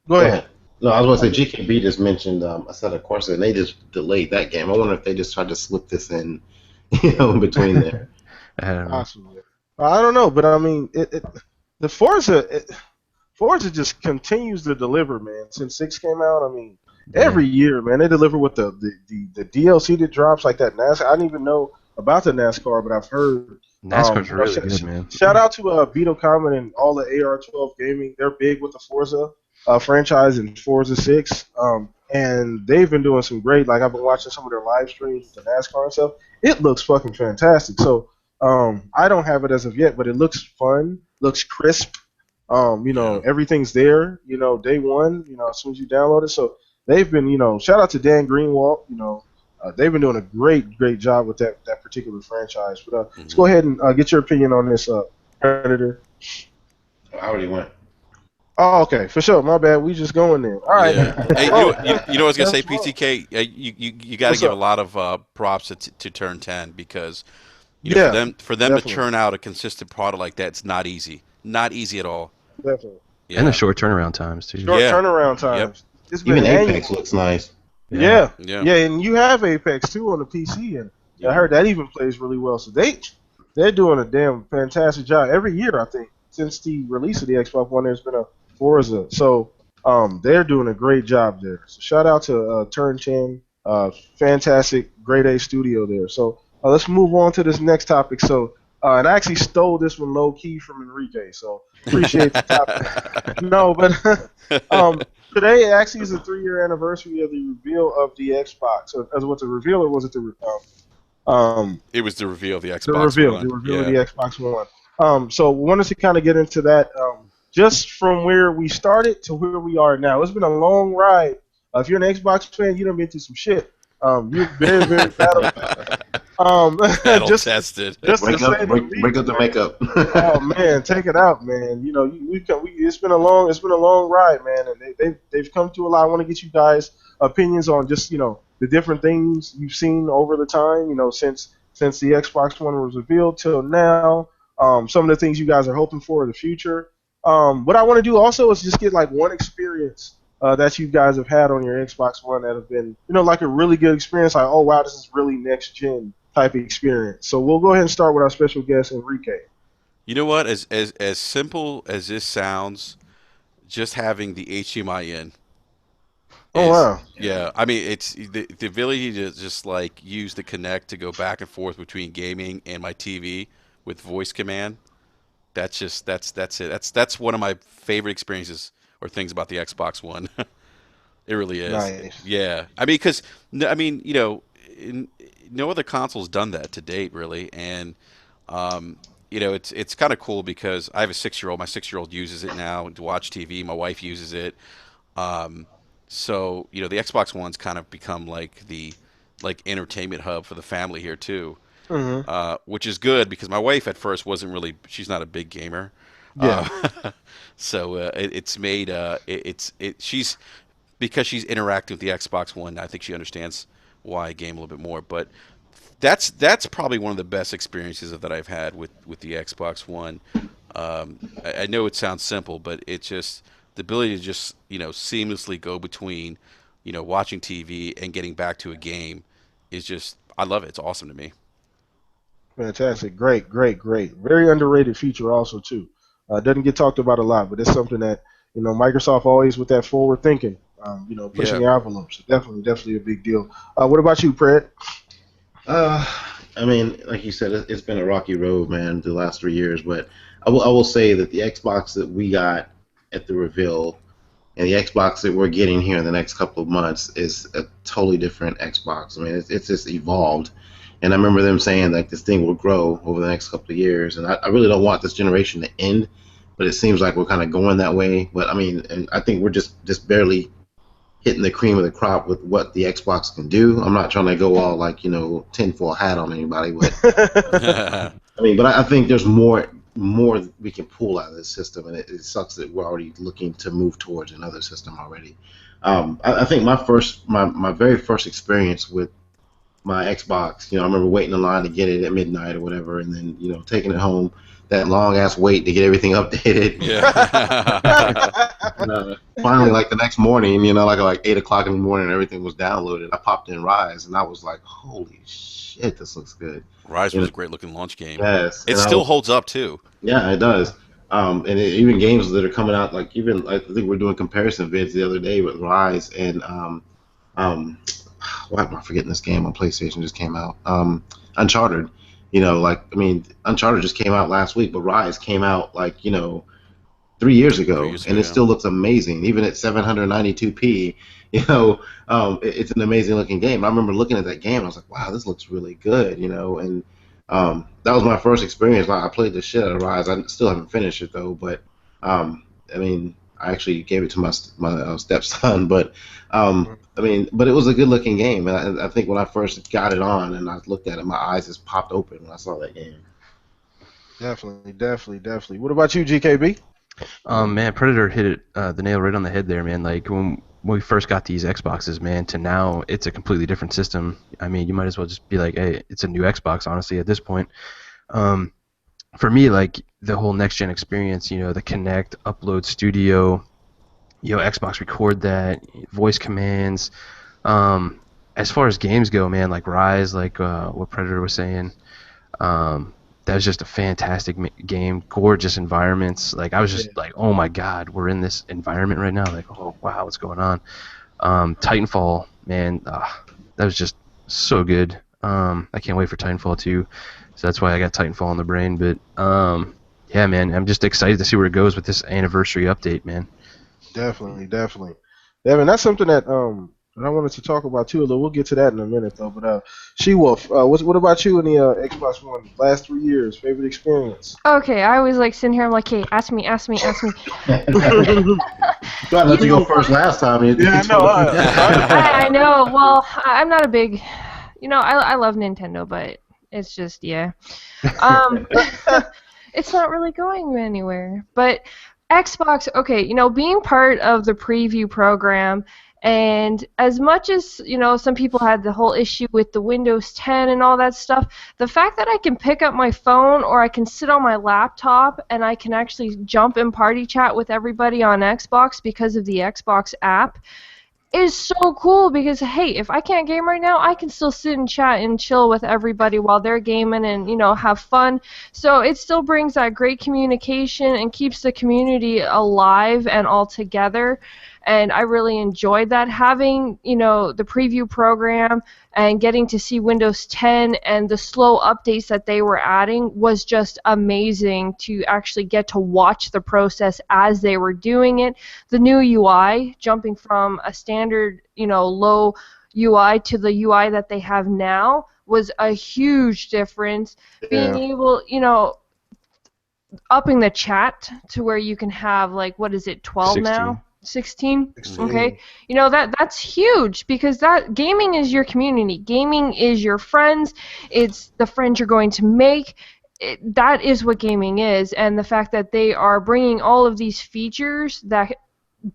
Go ahead. No, I was going to say GKB just mentioned Assetto Corsa, and they just delayed that game. I wonder if they just tried to slip this in, in between there. Possibly. I don't know, but I mean, the Forza just continues to deliver, man. Since 6 came out, I mean, every year, man, they deliver with the DLC that drops like that NASCAR. I didn't even know about the NASCAR, but I've heard. NASCAR's really good, man. Shout out to Vito Common and all the AR12 Gaming. They're big with the Forza franchise and Forza 6. And they've been doing some great, like I've been watching some of their live streams with the NASCAR and stuff. It looks fucking fantastic. So I don't have it as of yet, but it looks fun, looks crisp. Everything's there, day one, as soon as you download it. So they've been, shout out to Dan Greenwald, they've been doing a great job with that particular franchise. But let's go ahead and get your opinion on this, Predator. I already went. Oh, okay, for sure. My bad. We just going there. All right. Yeah. Hey, you know what I was gonna say, PTK? You got to give a lot of props to Turn 10 because for them to churn out a consistent product like that, it's not easy. Not easy at all. Definitely. Yeah. And the short turnaround times too. Short turnaround times. Yep. Even Apex looks nice. Yeah, and you have Apex too on the PC, and I heard that even plays really well. So they're doing a damn fantastic job every year. I think since the release of the Xbox One, there's been a Forza, so they're doing a great job there. So shout out to Turn 10, fantastic, grade A studio there. So let's move on to this next topic. So and I actually stole this one low key from Enrique, so appreciate the topic. No, but today actually is the 3-year anniversary of the reveal of the Xbox. So, as what the reveal, or was it the It was the reveal of the Xbox One. The reveal of the Xbox One. So we wanted to kind of get into that, just from where we started to where we are now. It's been a long ride. If you're an Xbox fan, you done been through some shit. You're very, very battle tested. Just break up the makeup. Oh man, take it out, man. It's been a long ride, man, and they've come through a lot. I want to get you guys' opinions on just the different things you've seen over the time, since the Xbox One was revealed till now. Some of the things you guys are hoping for in the future, What I want to do also is just get like one experience that you guys have had on your Xbox One that have been, like a really good experience. Like, oh wow, this is really next gen type of experience. So we'll go ahead and start with our special guest Enrique. You know what? As simple as this sounds, just having the HDMI in Oh is, wow, yeah. I mean, it's the ability to just like use the Connect to go back and forth between gaming and my TV with voice command. That's it. That's one of my favorite experiences or things about the Xbox One. It really is. nice. Yeah. I mean, because I mean, no other console's done that to date, really, and um, it's kind of cool because I have a 6-year-old. My 6-year-old uses it now to watch TV. My wife uses it. Um, so the Xbox One's kind of become like the entertainment hub for the family here too, Hmm. which is good because my wife at first wasn't really. She's not a big gamer. Yeah, So it's made she's because she's interacting with the Xbox One. I think she understands why I game a little bit more. But that's probably one of the best experiences that I've had with the Xbox One. I know it sounds simple, but it's just the ability to just seamlessly go between watching TV and getting back to a game is just I love it. It's awesome to me. fantastic, great, great, great. Very underrated feature also too. Doesn't get talked about a lot, but it's something that Microsoft always with that forward thinking. Pushing Yeah. the envelope. So definitely, definitely a big deal. What about you, Pred? Uh, I mean, like you said, it's been a rocky road, man, the last 3 years. But I will say that the Xbox that we got at the reveal and the Xbox that we're getting here in the next couple of months is a totally different Xbox. I mean, it's just evolved. And I remember them saying like this thing will grow over the next couple of years. And I really don't want this generation to end, but it seems like we're kind of going that way. But I mean, and I think we're just barely hitting the cream of the crop with what the Xbox can do. I'm not trying to go all like tinfoil hat on anybody, but I mean, but I think there's more we can pull out of this system, and it sucks that we're already looking to move towards another system already. I think my very first experience with my Xbox, I remember waiting in line to get it at midnight or whatever, and then taking it home. That long ass wait to get everything updated. Yeah. And, finally, like the next morning, like 8 o'clock in the morning, everything was downloaded. I popped in Rise, and I was like, "Holy shit, this looks good." Rise You was know, a great looking launch game. yes, It and still holds up too. yeah, it does. Even games that are coming out, like even I think we're doing comparison vids the other day with Rise and um, why am I forgetting this game on PlayStation just came out? Uncharted. Like I mean, Uncharted just came out last week, but Rise came out like 3 years 3 years ago, ago, and it yeah. still looks amazing, even at 792p. It's an amazing looking game. I remember looking at that game, and I was like, "Wow, this looks really good," and that was my first experience. Like, I played the shit out of Rise. I still haven't finished it though, but I mean, I actually gave it to my stepson, but I mean, but it was a good looking game, and I think when I first got it on and I looked at it, my eyes just popped open when I saw that game. Definitely, definitely, definitely. What about you, GKB? Man, Predator hit it the nail right on the head there, man. Like when we first got these Xboxes, man, to now it's a completely different system. I mean, you might as well just be like, hey, it's a new Xbox, honestly, at this point. Um, for me, like the whole next gen experience, the Connect, Upload Studio, Xbox Record that, voice commands. Um, as far as games go, man, like Rise, like what Predator was saying, that was just a fantastic game, gorgeous environments. Like I was Yeah, just like, oh my God, we're in this environment right now. Like, oh wow, what's going on? Titanfall, man, that was just so good. I can't wait for Titanfall 2, so that's why I got Titanfall on the brain. But yeah, man, I'm just excited to see where it goes with this anniversary update, man. definitely, definitely. Yeah, man, that's something that I wanted to talk about too. Although we'll get to that in a minute, though. But She Wolf, what about you in the Xbox One? Last 3 years, favorite experience? Okay, I always like sitting here. I'm like, hey, ask me, ask me, ask me. Tried to let you go first last time. Yeah, I know. I know. Well, I'm not a big, I love Nintendo, but it's just yeah. Um, it's not really going anywhere. But Xbox, okay, being part of the preview program, and as much as, some people had the whole issue with the Windows 10 and all that stuff, the fact that I can pick up my phone or I can sit on my laptop and I can actually jump in party chat with everybody on Xbox because of the Xbox app is so cool because, hey, if I can't game right now, I can still sit and chat and chill with everybody while they're gaming and, have fun. So it still brings that great communication and keeps the community alive and all together. And I really enjoyed that. Having, the preview program and getting to see Windows 10 and the slow updates that they were adding was just amazing to actually get to watch the process as they were doing it. The new UI, jumping from a standard, low UI to the UI that they have now, was a huge difference. Yeah. Being able, upping the chat to where you can have, like, what is it, 12 16. now? 16? 16. Okay. That's huge because that gaming is your community. Gaming is your friends. It's the friends you're going to make. That is what gaming is, and the fact that they are bringing all of these features that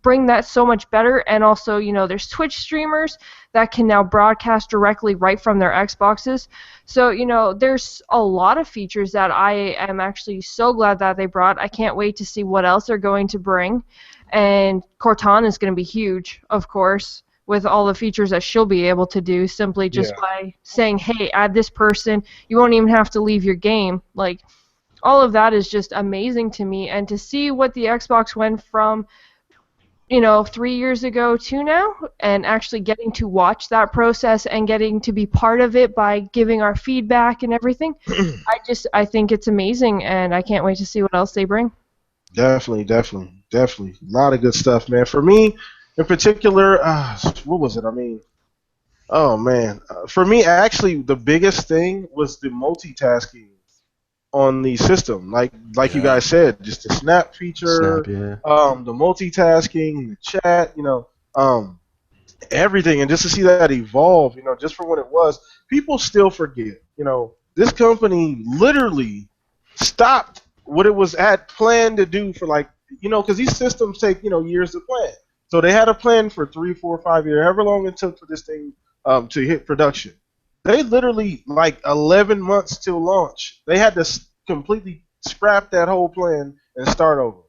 bring that so much better, and also, there's Twitch streamers that can now broadcast directly right from their Xboxes. So, there's a lot of features that I am actually so glad that they brought. I can't wait to see what else they're going to bring. And Cortana is going to be huge, of course, with all the features that she'll be able to do simply just by saying, hey, add this person. You won't even have to leave your game. Like, all of that is just amazing to me. And to see what the Xbox went from 3 years ago to now, and actually getting to watch that process and getting to be part of it by giving our feedback and everything, I think it's amazing, and I can't wait to see what else they bring. Definitely. A lot of good stuff, man. For me, in particular, what was it? I mean, oh man, for me, actually, the biggest thing was the multitasking on the system. Like you guys said, just the snap feature, the multitasking, the chat, everything, and just to see that evolve, just from what it was. People still forget, this company literally stopped what it was planned to do for, like, because these systems take, years to plan. So they had a plan for 3, 4, 5 years, however long it took for this thing to hit production. They literally, like, 11 months till launch, they had to completely scrap that whole plan and start over.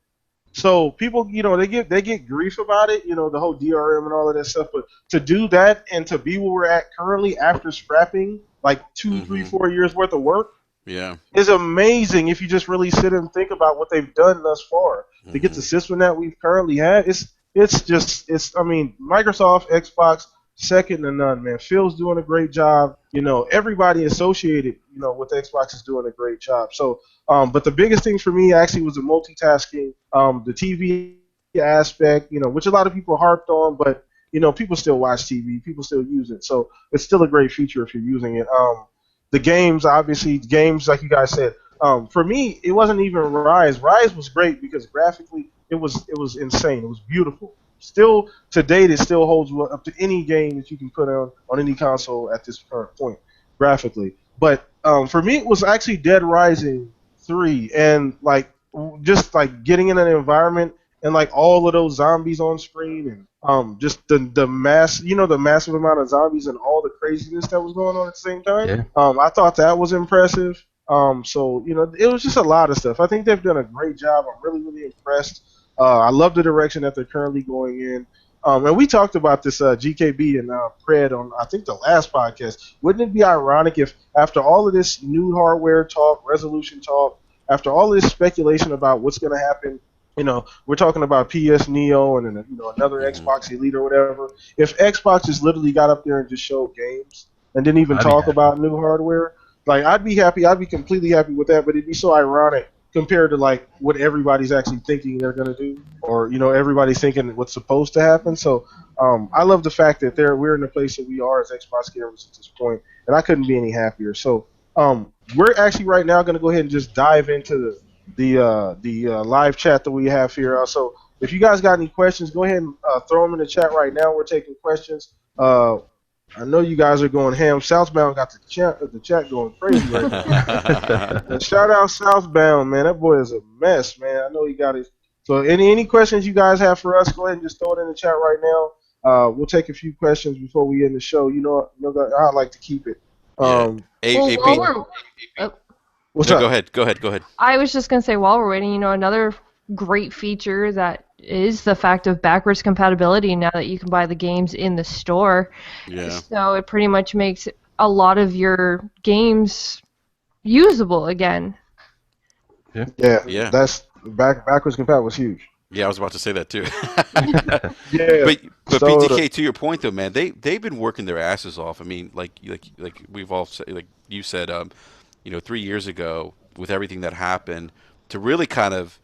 So people, they get grief about it, the whole DRM and all of that stuff. But to do that and to be where we're at currently after scrapping like 2, 3, 4 years worth of work, is amazing if you just really sit and think about what they've done thus far to get the system that we've currently had. I mean, Microsoft, Xbox, second to none, man. Phil's doing a great job. Everybody associated, with Xbox is doing a great job. So, but the biggest thing for me actually was the multitasking, the TV aspect, which a lot of people harped on, but people still watch TV, people still use it. So it's still a great feature if you're using it. The games, obviously, like you guys said. For me, it wasn't even Rise. Rise was great because graphically it was insane. It was beautiful. Still, to date, it still holds up to any game that you can put on any console at this current point, graphically. But for me, it was actually Dead Rising 3, and just getting in an environment and all of those zombies on screen, and just the massive amount of zombies and all the craziness that was going on at the same time. Yeah. I thought that was impressive. So it was just a lot of stuff. I think they've done a great job. I'm really, really impressed. I love the direction that they're currently going in. And we talked about this GKB and Pred on, I think, the last podcast. Wouldn't it be ironic if after all of this new hardware talk, resolution talk, after all of this speculation about what's going to happen, we're talking about PS Neo and then, another Xbox Elite or whatever. If Xbox just literally got up there and just showed games and didn't even talk about new hardware, I'd be happy. I'd be completely happy with that. But it'd be so ironic compared to what everybody's actually thinking they're gonna do, or everybody's thinking what's supposed to happen. So I love the fact that we're in the place that we are as Xbox gamers at this point, and I couldn't be any happier. So we're actually right now gonna go ahead and just dive into the live chat that we have here. So if you guys got any questions, go ahead and throw them in the chat right now. We're taking questions. I know you guys are going ham. Southbound got the chat going crazy right now. Shout out Southbound, man. That boy is a mess, man. I know he got his So any questions you guys have for us, go ahead and just throw it in the chat right now. We'll take a few questions before we end the show. You know I like to keep it. Yeah. Well, AP. while we're What's No, up? go ahead. Go ahead. I was just going to say, while we're waiting, another great feature that is the fact of backwards compatibility now that you can buy the games in the store. Yeah. So it pretty much makes a lot of your games usable again. Yeah. That's backwards compatible was huge. Yeah, I was about to say that too. Yeah. But So PTK, to your point though, man, they've been working their asses off. I mean, like we've all said, like you said, 3 years ago with everything that happened, to really kind of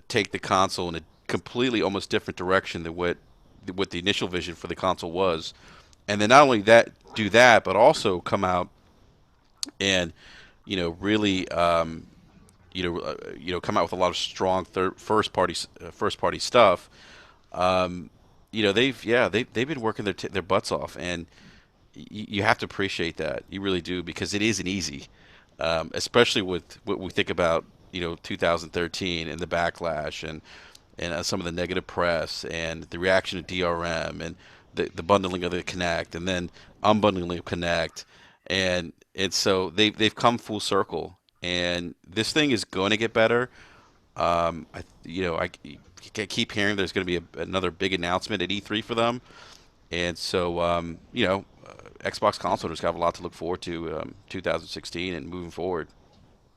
take the console in a completely almost different direction than what the initial vision for the console was, and then not only that, do that, but also come out and really come out with a lot of strong first party stuff. They've been working their butts off, and you have to appreciate that. You really do, because it isn't easy, especially with what we think about 2013 and the backlash and some of the negative press and the reaction to DRM and the bundling of the Kinect and then unbundling of Kinect, and so they've come full circle, and this thing is going to get better. I keep hearing there's going to be another big announcement at E3 for them, and so Xbox console has got a lot to look forward to 2016 and moving forward.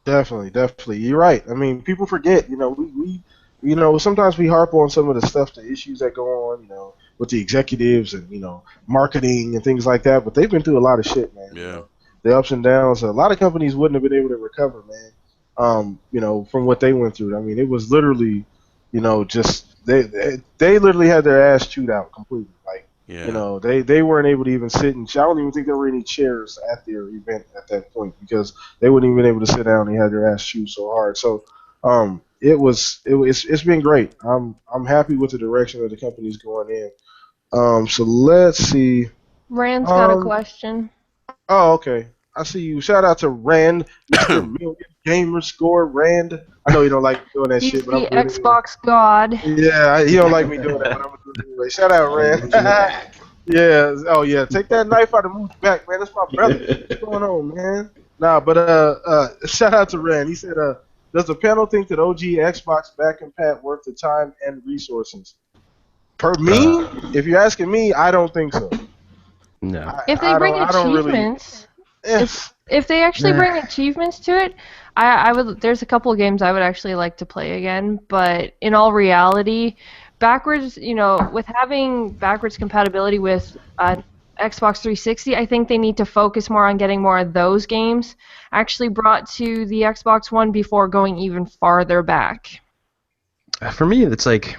definitely, you're right. I mean, people forget. Sometimes we harp on some of the stuff, the issues that go on, with the executives and marketing and things like that. But they've been through a lot of shit, man. Yeah. The ups and downs. A lot of companies wouldn't have been able to recover, man. From what they went through. I mean, it was literally, just they literally had their ass chewed out completely. Like, Yeah. they weren't able to even sit and. I don't even think there were any chairs at their event at that point because they wouldn't even been able to sit down. They had their ass chewed so hard. So, it's been great. I'm happy with the direction that the company's going in. So let's see. Rand's got a Um, question. Oh, okay. I see you. Shout out to Rand, Mr. Million Gamer Score. Rand. I know you don't like me doing that He's shit, but the I'm doing it Xbox god. anyway. Yeah, he don't like me doing that, but I'm gonna do it anyway. Shout out, Rand. Yeah. Oh yeah. Take that knife out of Moon's back, man. That's my brother. What's going on, man? Nah, but shout out to Rand. He said, does the panel think that OG Xbox back and pat worth the time and resources? Per me, if you're asking me, I don't think so. No. If they bring I don't really. achievements, if they actually bring achievements to it, I would. There's a couple of games I would actually like to play again. But in all reality, backwards, with having backwards compatibility with Xbox 360, I think they need to focus more on getting more of those games actually brought to the Xbox One before going even farther back. For me, it's like,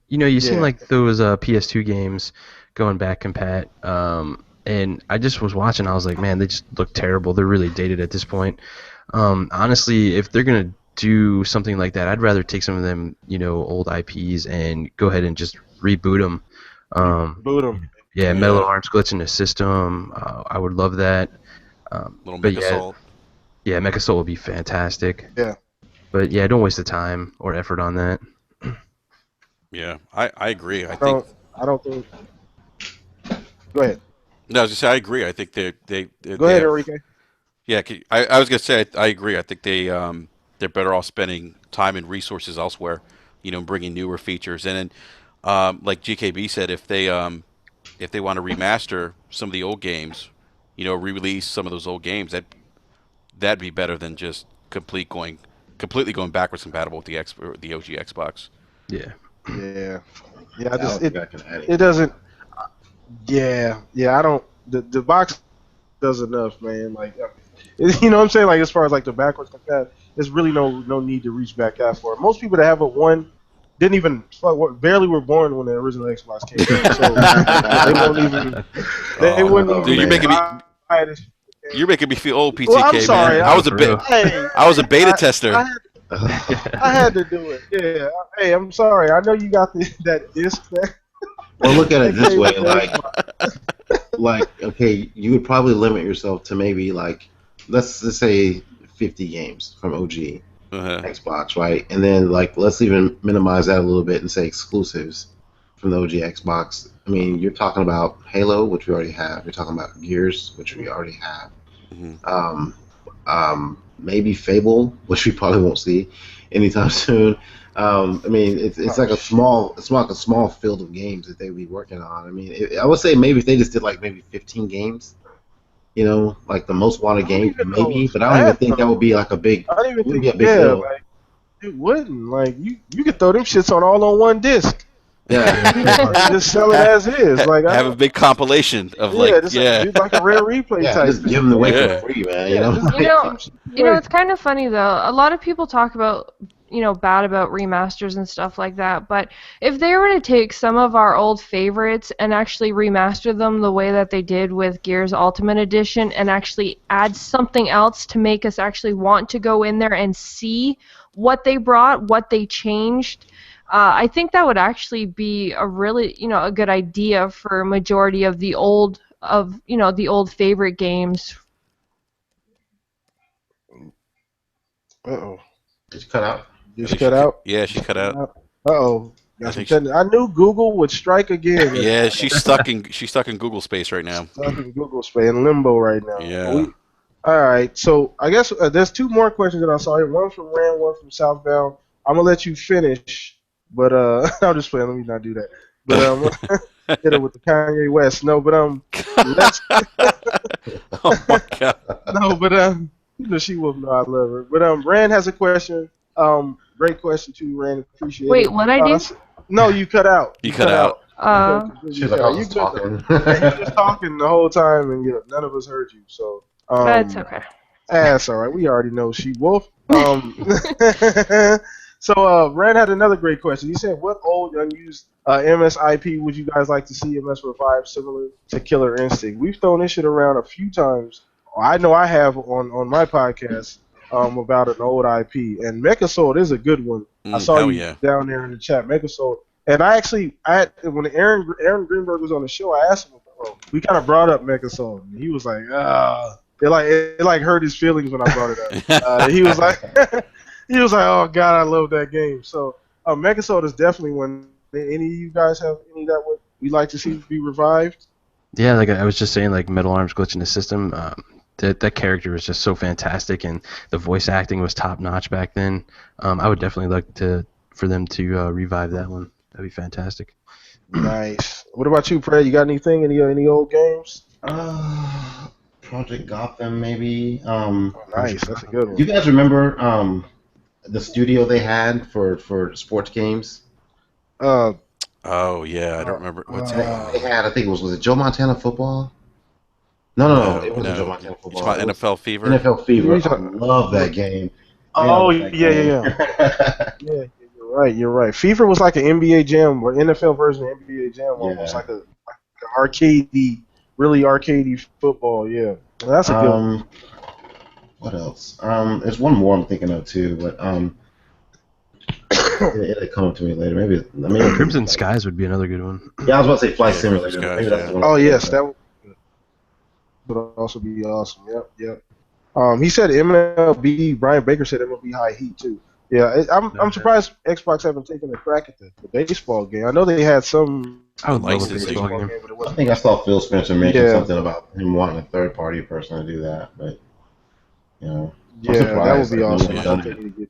you've seen Yeah. like those PS2 games going back compat, and I just was watching. I was like, man, they just look terrible. They're really dated at this point. Honestly, if they're gonna do something like that, I'd rather take some of them, old IPs and go ahead and just reboot them. Boot 'em. Yeah, Metal Arms glitch in the system. I would love that. Little But Mech yeah, Assault. yeah, Mecha Soul would be fantastic. Yeah. But yeah, don't waste the time or effort on that. Yeah, I agree. I think. I don't think. Go ahead. No, I was just say I agree. I think they Go ahead, Enrique. Yeah, I was gonna say I agree. I think they're better off spending time and resources elsewhere, bringing newer features. And then, like GKB said, if they want to remaster some of the old games, re-release some of those old games, that'd be better than just completely going backwards compatible with the OG Xbox. Yeah. Yeah. It It doesn't. Yeah. I don't. The box does enough, man. Like, you know what I'm saying? Like, as far as like the backwards compat, there's really no need to reach back out for it. Most people that have it won didn't even barely were born when the original Xbox came out, so they won't even. They wouldn't even. Dude, buy this shit. you're making me feel old, PTK, Well, I'm sorry, man. I I was a beta I tester. I had to do it. Yeah. Hey, I'm sorry. I know you got that disc there. Well, look at it this way, okay, you would probably limit yourself to maybe let's just say 50 games from OG. Xbox, right? And then like let's even minimize that a little bit and say exclusives from the OG Xbox. I mean, you're talking about Halo, which we already have. You're talking about Gears, which we already have. Mhm. Maybe Fable, which we probably won't see anytime soon. I mean, it's like it's like a small field of games that they'd be working on. I mean, I would say maybe if they just did like maybe 15 games, like the most wanted I don't game, even know maybe. if But I don't even that think that would be like a big. I don't even It wouldn't think be a big deal. like it wouldn't. Like you could throw them shits all on one disc. Yeah. And just sell it as is. Like Have a big compilation of just do like a rare replay Yeah, type. just give them away Yeah. for free, man. It's kind of funny though. A lot of people talk about, bad about remasters and stuff like that, but if they were to take some of our old favorites and actually remaster them the way that they did with Gears Ultimate Edition and actually add something else to make us actually want to go in there and see what they brought, what they changed, I think that would actually be a really, a good idea for a majority of the old favorite games. Uh-oh. Did you cut out? Did she cut out? Yeah, she cut out. Uh-oh. I Got some think I knew Google would strike again. Yeah, she's stuck in Google space right now. Stuck in Google space, in limbo right now. Yeah. All right, so I guess there's two more questions that I saw here. One from Rand, one from Southbound. I'm gonna let you finish, but I'm just playing. Let me not do that. But hit it with the Kanye West. No, but let's. Oh my god. No, but she will know I love her. But Rand has a question. Great question too, Rand. Appreciate it. Wait, what I did? No, you cut out. You cut out. She's like, I was just talking. You were just talking the whole time, and none of us heard you. So that's okay. That's all right. We already know she wolf. So Rand had another great question. He said, "What old unused MS IP would you guys like to see MS revive, similar to Killer Instinct?" We've thrown this shit around a few times. I know I have on my podcast about an old IP, and Mechasold is a good one. I saw you down there in the chat, Mechasold. And when Aaron Greenberg was on the show, I asked him. We kind of brought up Mechasold, and he was like, it hurt his feelings when I brought it up. He was like, oh god, I love that game. So Mechasold is definitely one. Any of you guys have any that we'd like to see be revived? Yeah, like I was just saying, like Metal Arms Glitch in the System. That character was just so fantastic, and the voice acting was top notch back then. I would definitely like for them to revive that one. That'd be fantastic. Nice. What about you, Fred? You got anything? Any old games? Project Gotham, maybe. Nice. That's a good one. You guys remember the studio they had for sports games? Oh yeah, I don't remember. What's they had? I think was it Joe Montana Football? No, it wasn't Joe Montana Football. It's about NFL Fever. NFL Fever. I love that game. Oh yeah. Yeah. You're right. FIFA was like an NBA Jam, or NFL version of NBA Jam, almost like an arcadey, really arcadey football. Yeah, well, that's a good one. What else? There's one more I'm thinking of too, but it'll come to me later. Maybe Crimson Skies would be another good one. Yeah, I was about to say Flight Simulator. Skies, That's the one. Oh yes, that would also be awesome. Yep. He said MLB. Brian Baker said MLB High Heat too. Yeah, I'm surprised Xbox haven't taken a crack at the baseball game. I know they had some. I would love a baseball game. But it I think I saw Phil Spencer mention something about him wanting a third-party person to do that, but yeah, that would be awesome. I hope they get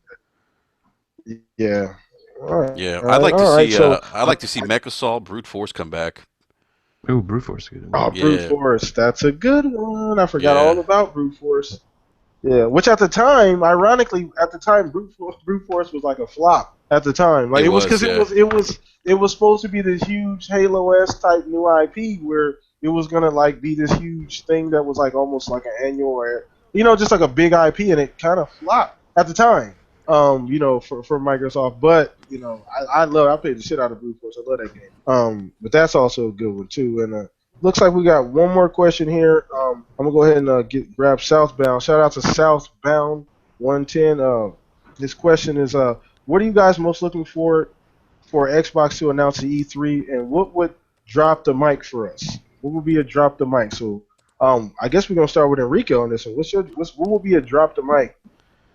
that. Yeah. All right. Yeah, I'd like to see. I'd like to see Mechasoul Brute Force come back. Ooh, Brute Force is good. Oh, Brute Force, that's a good one. I forgot all about Brute Force. Yeah, which at the time, ironically, Brute Force was like a flop at the time. Like it was because it was supposed to be this huge Halo-esque type new IP where it was gonna like be this huge thing that was like almost like an annual, or just like a big IP, and it kind of flopped at the time. For Microsoft, but I played the shit out of Brute Force. I love that game. But that's also a good one too. And looks like we got one more question here. I'm gonna go ahead and grab Southbound. Shout out to Southbound 110. His question is, what are you guys most looking for Xbox to announce at E3, and what would drop the mic for us? What would be a drop the mic? So, I guess we're gonna start with Enrique on this one. What will be a drop the mic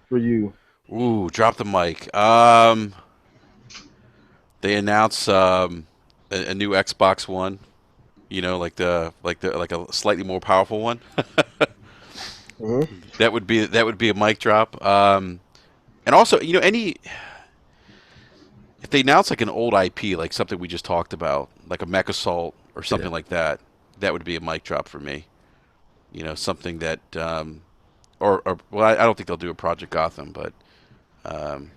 for you? Ooh, drop the mic. They announced a new Xbox One. You know, like a slightly more powerful one. Mhm. That would be a mic drop. And also, you know, if they announce like an old IP, like something we just talked about, like a Mech Assault or something Yeah. like that, that would be a mic drop for me. You know, something that, or well, I don't think they'll do a Project Gotham, but um,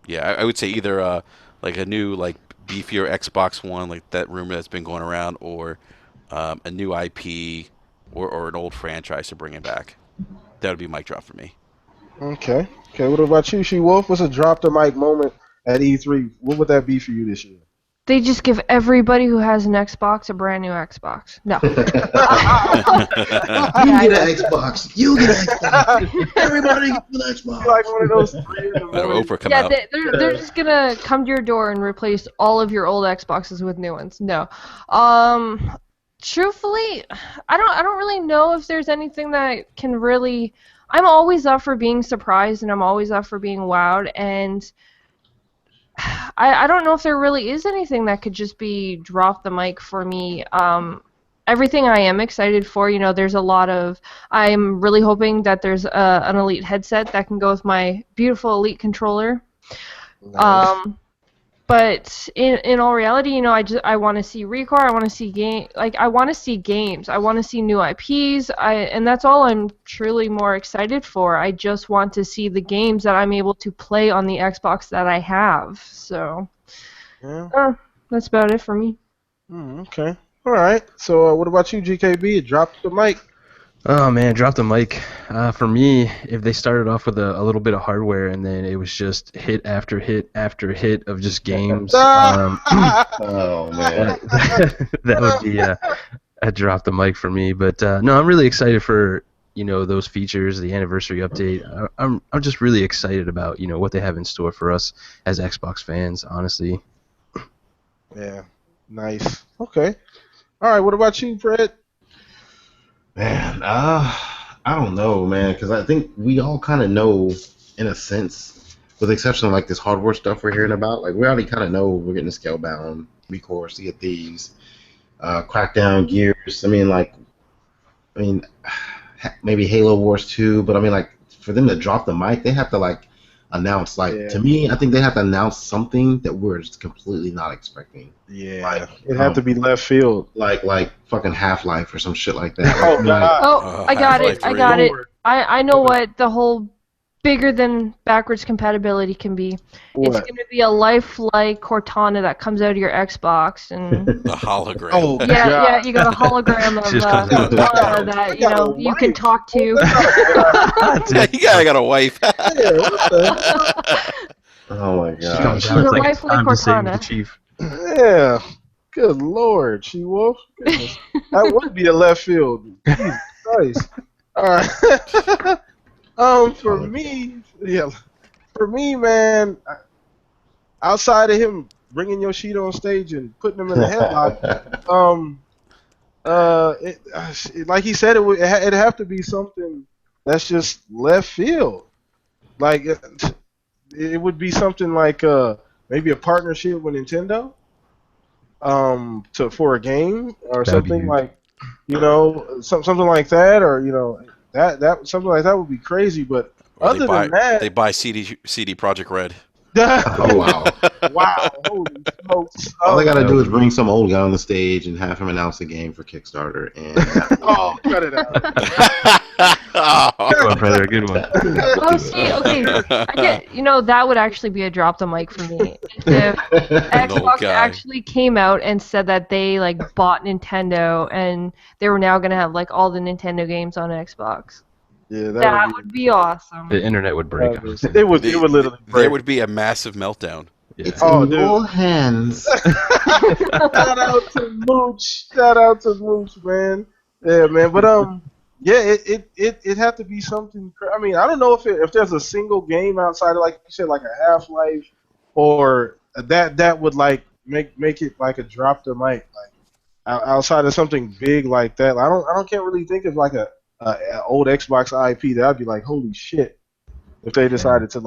yeah, I would say either like a new like beefier Xbox One, like that rumor that's been going around, or a new IP or an old franchise to bring it back. That would be a mic drop for me. Okay. Okay. What about you, She Wolf? What's a drop the mic moment at E3? What would that be for you this year? They just give everybody who has an Xbox a brand new Xbox. No. You get an Xbox. You get an Xbox. Everybody gets an Xbox. Like one of those 3 in the Let morning. Oprah come Yeah, out. they're just gonna come to your door and replace all of your old Xboxes with new ones. No. Truthfully, I don't really know if there's anything that can really. I'm always up for being surprised, and I'm always up for being wowed, and I don't know if there really is anything that could just be drop the mic for me. Everything I am excited for, you know, there's a lot of. I'm really hoping that there's an Elite headset that can go with my beautiful Elite controller. Nice. But in all reality, you know, I want to see Recore. I want to see I want to see games. I want to see new IPs. And that's all I'm truly more excited for. I just want to see the games that I'm able to play on the Xbox that I have. So Yeah. that's about it for me. Okay. All right. So what about you, GKB? Drop the mic. Oh man, drop the mic. For me, if they started off with a little bit of hardware and then it was just hit after hit after hit of just games, Oh man. that would be a drop the mic for me. But no, I'm really excited for those features, the anniversary update. I'm just really excited about what they have in store for us as Xbox fans. Honestly. Yeah. Nice. Okay. All right. What about you, Fred? Man, I don't know, man, because I think we all kind of know, in a sense, with the exception of like this hardware stuff we're hearing about. Like we already kind of know we're getting a Scalebound, Recourse, Sea of Thieves, Crackdown, Gears. I mean, maybe Halo Wars 2, but I mean, like for them to drop the mic, they have to like announce. Like Yeah. to me, I think they have to announce something that we're just completely not expecting. Yeah. Like, It had to be left field. Like fucking Half-Life or some shit like that. Oh Like, God. Oh, I got Half-Life it. I 3. got it. Lord. I know what the whole bigger than backwards compatibility can be. It's What? going to be a lifelike Cortana that comes out of your Xbox, and The hologram. Oh yeah, God. you got a hologram of Just comes out. Cortana that you can wife. talk to. I got a wife. Yeah, what the oh my She god. comes She's out. It's a like lifelike time to save the Cortana. chief. Yeah. Good Lord, She Wolf. Goodness. That would be a left field. Jesus Christ. All right. For me, man, outside of him bringing Yoshida on stage and putting him in a headlock, like he said, it'd have to be something that's just left field. Like it would be something like maybe a partnership with Nintendo, for a game or That'd be something huge. like, something like that, or that something like that would be crazy. But Or other than that, they buy CD Project Red. Oh wow. wow, holy smokes! All they gotta that do would is bring some old guy on the stage and have him announce the game for Kickstarter, and Oh, cut it out. Good one, brother. Good one. Oh, see, okay, I get, that would actually be a drop the mic for me. If An old Xbox guy. actually came out and said that they bought Nintendo and they were now gonna have all the Nintendo games on Xbox. Yeah, That would be awesome. The internet would break. honestly. It would literally break. There would be a massive meltdown. Yeah. it's Oh, in dude. your hands. Shout out to Mooch. Shout out to Mooch, man. Yeah, man. But yeah, it had to be something. I mean, I don't know if there's a single game outside of, like you said, like a Half-Life, or that would make it like a drop the mic, outside of something big like that. Can't really think of a old Xbox IP that I'd be like, holy shit, if they decided to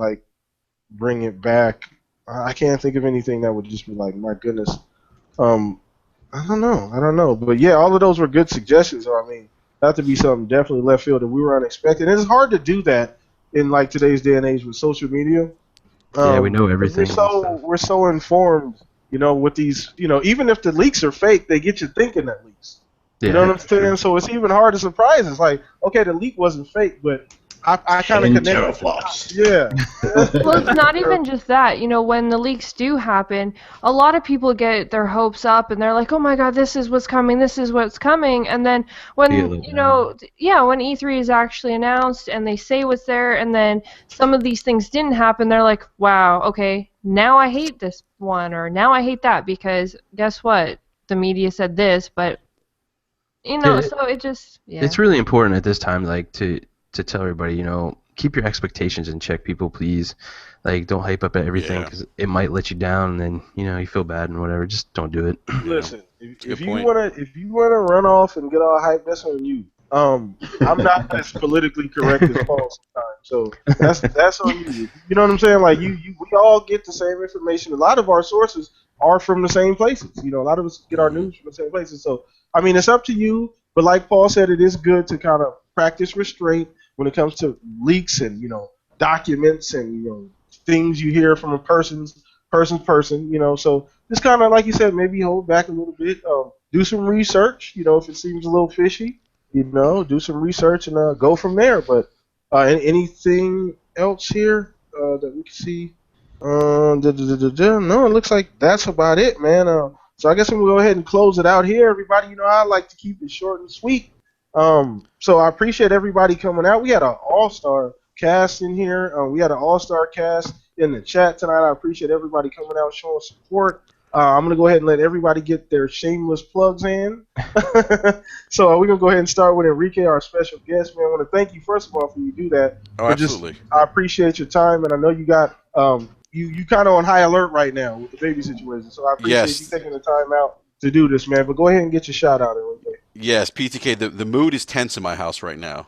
bring it back. I can't think of anything that would just be like, my goodness. I don't know. But yeah, all of those were good suggestions. I mean, that to be something definitely left field that we were unexpected. And it's hard to do that in like today's day and age with social media. Yeah, we know 'Cause everything. we're so informed, with these, even if the leaks are fake, they get you thinking that leaks. You know what I'm saying? So it's even hard to surprise. It's like, okay, the leak wasn't fake, but I kind of connect. teraflops. Yeah. Well, it's not even just that. When the leaks do happen, a lot of people get their hopes up and they're like, "Oh my God, this is what's coming. This is what's coming." And then when when E3 is actually announced and they say what's there, and then some of these things didn't happen, they're like, "Wow, okay, now I hate this one, or now I hate that because guess what? The media said this, but so it just It's really important at this time, like to tell everybody, keep your expectations in check, people, please. Like, don't hype up everything because it might let you down, and then you feel bad and whatever. Just don't do it. Listen, if you wanna run off and get all hyped, that's on you. I'm not as politically correct as Paul sometimes, so that's on you. You know what I'm saying? Like we all get the same information. A lot of our sources are from the same places. A lot of us get our news from the same places. So I mean, it's up to you. But like Paul said, it is good to kind of practice restraint when it comes to leaks and documents and things you hear from a person's person. So just kind of like you said, maybe hold back a little bit. Do some research. If it seems a little fishy, do some research and go from there. But anything else here that we can see? No, it looks like that's about it, man. So I guess I'm gonna go ahead and close it out here, everybody. I like to keep it short and sweet. So I appreciate everybody coming out. We had an all-star cast in here. We had an all-star cast in the chat tonight. I appreciate everybody coming out showing support. I'm gonna go ahead and let everybody get their shameless plugs in. So we're gonna go ahead and start with Enrique, our special guest. Man, I want to thank you first of all for you do that. Oh, absolutely. I appreciate your time, and I know you got you kind of on high alert right now with the baby situation. So I appreciate you taking the time out to do this, man. But go ahead and get your shout out, Enrique. Yes, PTK. The mood is tense in my house right now.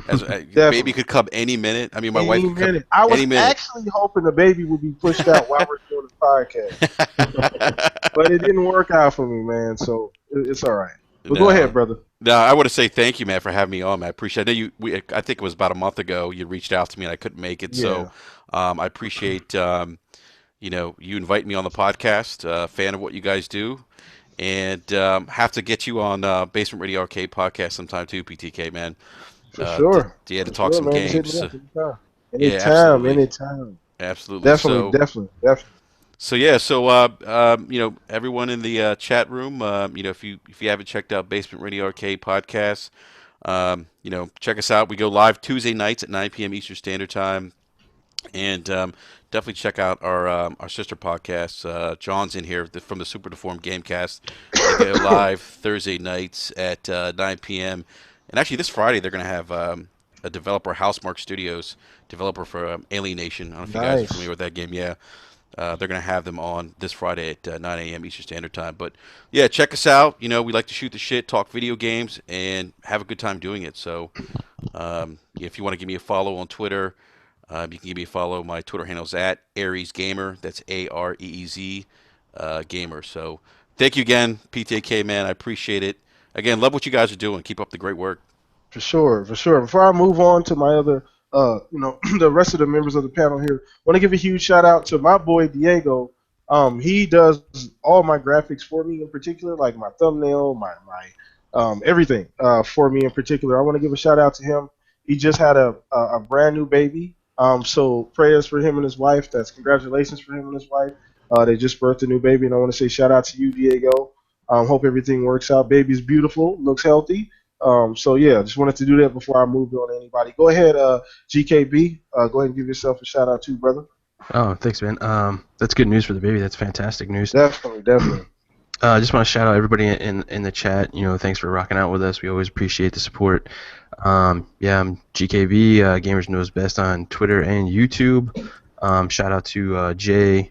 As baby could come any minute. I mean, my wife could come I was any minute. actually hoping the baby would be pushed out while we're doing the podcast, but it didn't work out for me, man. So it's all right. But go ahead, brother. No, I want to say thank you, man, for having me on, man. I appreciate it. I think it was about a month ago you reached out to me and I couldn't make it. Yeah. So I appreciate you invite me on the podcast. Fan of what you guys do. And have to get you on Basement Radio Arcade podcast sometime too, PTK, man. For sure. To talk some games. Anytime. Absolutely. Definitely. So everyone in the chat room, if you haven't checked out Basement Radio Arcade podcast, check us out. We go live Tuesday nights at 9 p.m. Eastern Standard Time. And definitely check out our sister podcast. John's in here from the Super Deformed Gamecast. They go live Thursday nights at 9 p.m. And actually, this Friday they're going to have a developer, Housemark Studios, developer for Alien Nation. I don't know if you guys are familiar with that game. Yeah, they're going to have them on this Friday at 9 a.m. Eastern Standard Time. But yeah, check us out. We like to shoot the shit, talk video games, and have a good time doing it. So if you want to give me a follow on Twitter. You can give me a follow. My Twitter handle is at AreezGamer. That's AREEZ Gamer. So thank you again, PTK, man. I appreciate it. Again, love what you guys are doing. Keep up the great work. For sure. Before I move on to my other, the rest of the members of the panel here, I want to give a huge shout out to my boy Diego. He does all my graphics for me in particular, like my thumbnail, my everything for me in particular. I want to give a shout out to him. He just had a brand new baby. So prayers for him and his wife. That's congratulations for him and his wife. They just birthed a new baby, and I want to say shout out to you, Diego. Hope everything works out. Baby's beautiful, looks healthy. So yeah, just wanted to do that before I moved on to anybody. Go ahead, GKB. Go ahead and give yourself a shout out too, brother. Oh, thanks, man. That's good news for the baby. That's fantastic news. Definitely. I just want to shout out everybody in the chat. Thanks for rocking out with us. We always appreciate the support. I'm GKB, Gamers Knows Best on Twitter and YouTube. Shout out to Jay,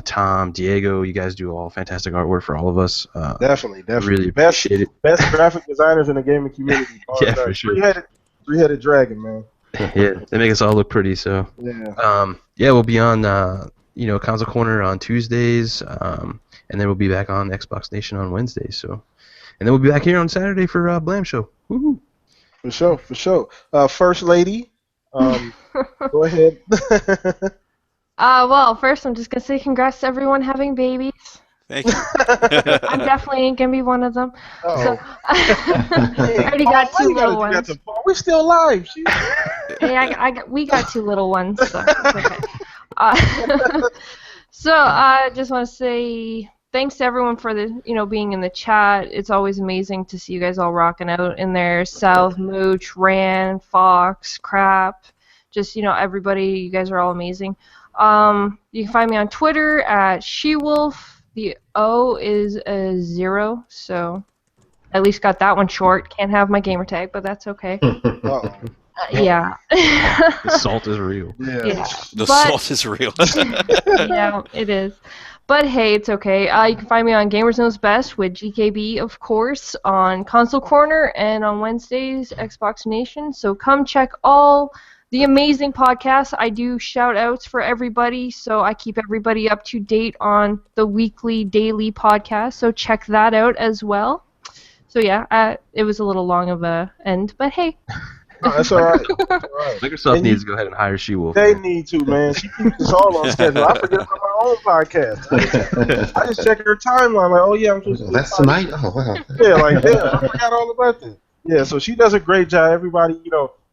Tom, Diego. You guys do all fantastic artwork for all of us. Definitely. Really appreciate it. Best graphic designers in the gaming community. Yeah, for sure. Three-headed dragon, man. Yeah, they make us all look pretty. So yeah. yeah, we'll be on Console Corner on Tuesdays, and then we'll be back on Xbox Nation on Wednesdays. So, and then we'll be back here on Saturday for BLAM Show. Woo-hoo. For sure, for sure. First lady, go ahead. Well, first I'm just gonna say congrats to everyone having babies. Thank you. I definitely ain't gonna be one of them. Uh-oh. So, I already got Why two you gotta little do that ones. to Paul? We're still live. Hey, we got two little ones, so it's okay. So I just want to say thanks to everyone for being in the chat. It's always amazing to see you guys all rocking out in there. South, Mooch, Ran, Fox, Crap, just everybody. You guys are all amazing. You can find me on Twitter at SheWolf. The O is a 0, so at least got that one short. Can't have my gamer tag, but that's okay. Uh-oh. Yeah. The salt is real. Yeah. The But- salt is real. Yeah, it is. But hey, it's okay. You can find me on Gamers Knows Best with GKB, of course, on Console Corner, and on Wednesdays, Xbox Nation. So come check all the amazing podcasts. I do shout-outs for everybody, so I keep everybody up to date on the weekly, daily podcast. So check that out as well. So yeah, it was a little long of a end, but hey. No, that's all right. That's all right. Microsoft And needs to go ahead and hire SheWolf. They need to, man. She keeps us all on schedule. I forget about my own podcast. I just check her timeline, like, oh yeah, I'm supposed to. That's tonight. Oh wow. Yeah, like damn, I forgot all about that. Yeah, so she does a great job. Everybody,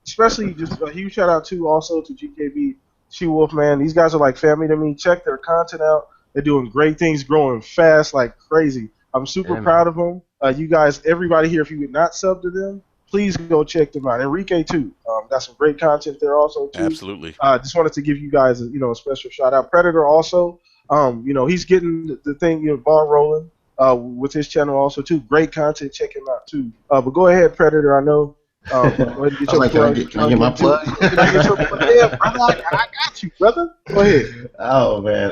especially just a huge shout out to also to GKB, SheWolf, man. These guys are like family to me. Check their content out. They're doing great things, growing fast like crazy. I'm super proud of them. You guys, everybody here, if you would not sub to them, please go check them out. Enrique too. Got some great content there also too. Absolutely. Just wanted to give you guys a special shout out. Predator also. He's getting the thing ball rolling with his channel also too. Great content. Check him out too. But go ahead, Predator. I know. Go ahead and get your plug. Can I get my plug? Yeah, brother. I got you, brother. Go ahead. Oh man.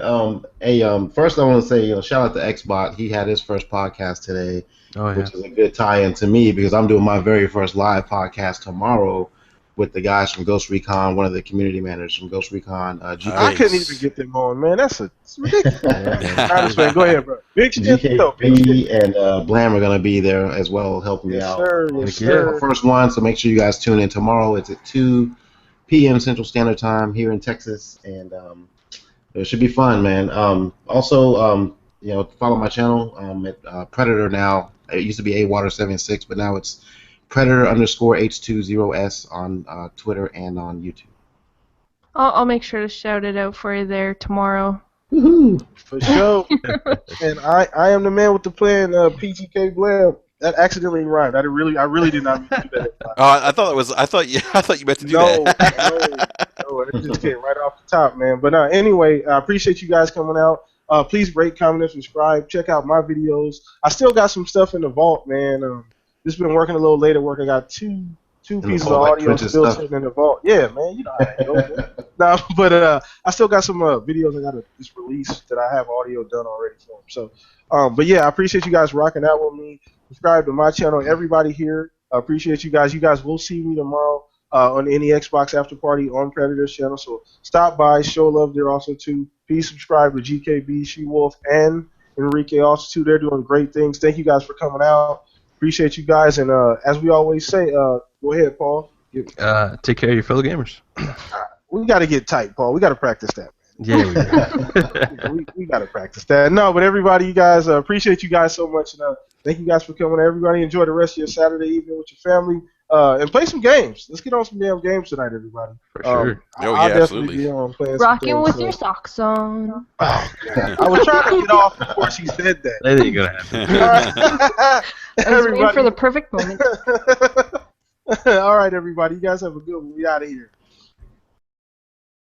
First I want to say, shout out to Xbot. He had his first podcast today, which is a good tie-in to me because I'm doing my very first live podcast tomorrow with the guys from Ghost Recon, one of the community managers from Ghost Recon. I couldn't even get them on, man. It's ridiculous. Man, go ahead, bro. Big shit, though. GKB and BLAM are gonna be there as well, helping me out. Yes, sir. First one, so make sure you guys tune in tomorrow. It's at 2 p.m. Central Standard Time here in Texas, and it should be fun, man. Also, follow my channel at Predator now. It used to be AWater76, but now it's Predator_H20S on Twitter and on YouTube. I'll make sure to shout it out for you there tomorrow. Woohoo! For sure. And I am the man with the plan, PTK BLAM. That accidentally rhymed. I really did not mean to do that. I thought you meant to do that. No, it just came right off the top, man. But anyway, I appreciate you guys coming out. Please rate, comment, and subscribe. Check out my videos. I still got some stuff in the vault, man. Just been working a little late at work. I got two pieces of audio still sitting in the vault. Yeah, man, you know how it goes. Nah, but I still got some videos I got to just release that I have audio done already for them. So, but yeah, I appreciate you guys rocking out with me. Subscribe to my channel. Everybody here, I appreciate you guys. You guys will see me tomorrow on any Xbox After Party on Predator's channel. So stop by, show love there also too. Please subscribe to GKB, SheWolf, and Enrique also too. They're doing great things. Thank you guys for coming out. Appreciate you guys, and as we always say, go ahead, Paul. Take care of your fellow gamers. We got to get tight, Paul. We got to practice that. Yeah, we got to practice that. No, but everybody, you guys, appreciate you guys so much, and thank you guys for coming. Everybody, enjoy the rest of your Saturday evening with your family, and play some games. Let's get on some damn games tonight, everybody. for sure. Oh, I'll yeah, definitely absolutely. be on playing some Rocking games, with so- your socks on. Oh, God. I was trying to get off before she said that. That ain't gonna happen. I was waiting for the perfect moment. All right, everybody. You guys have a good one. We out of here.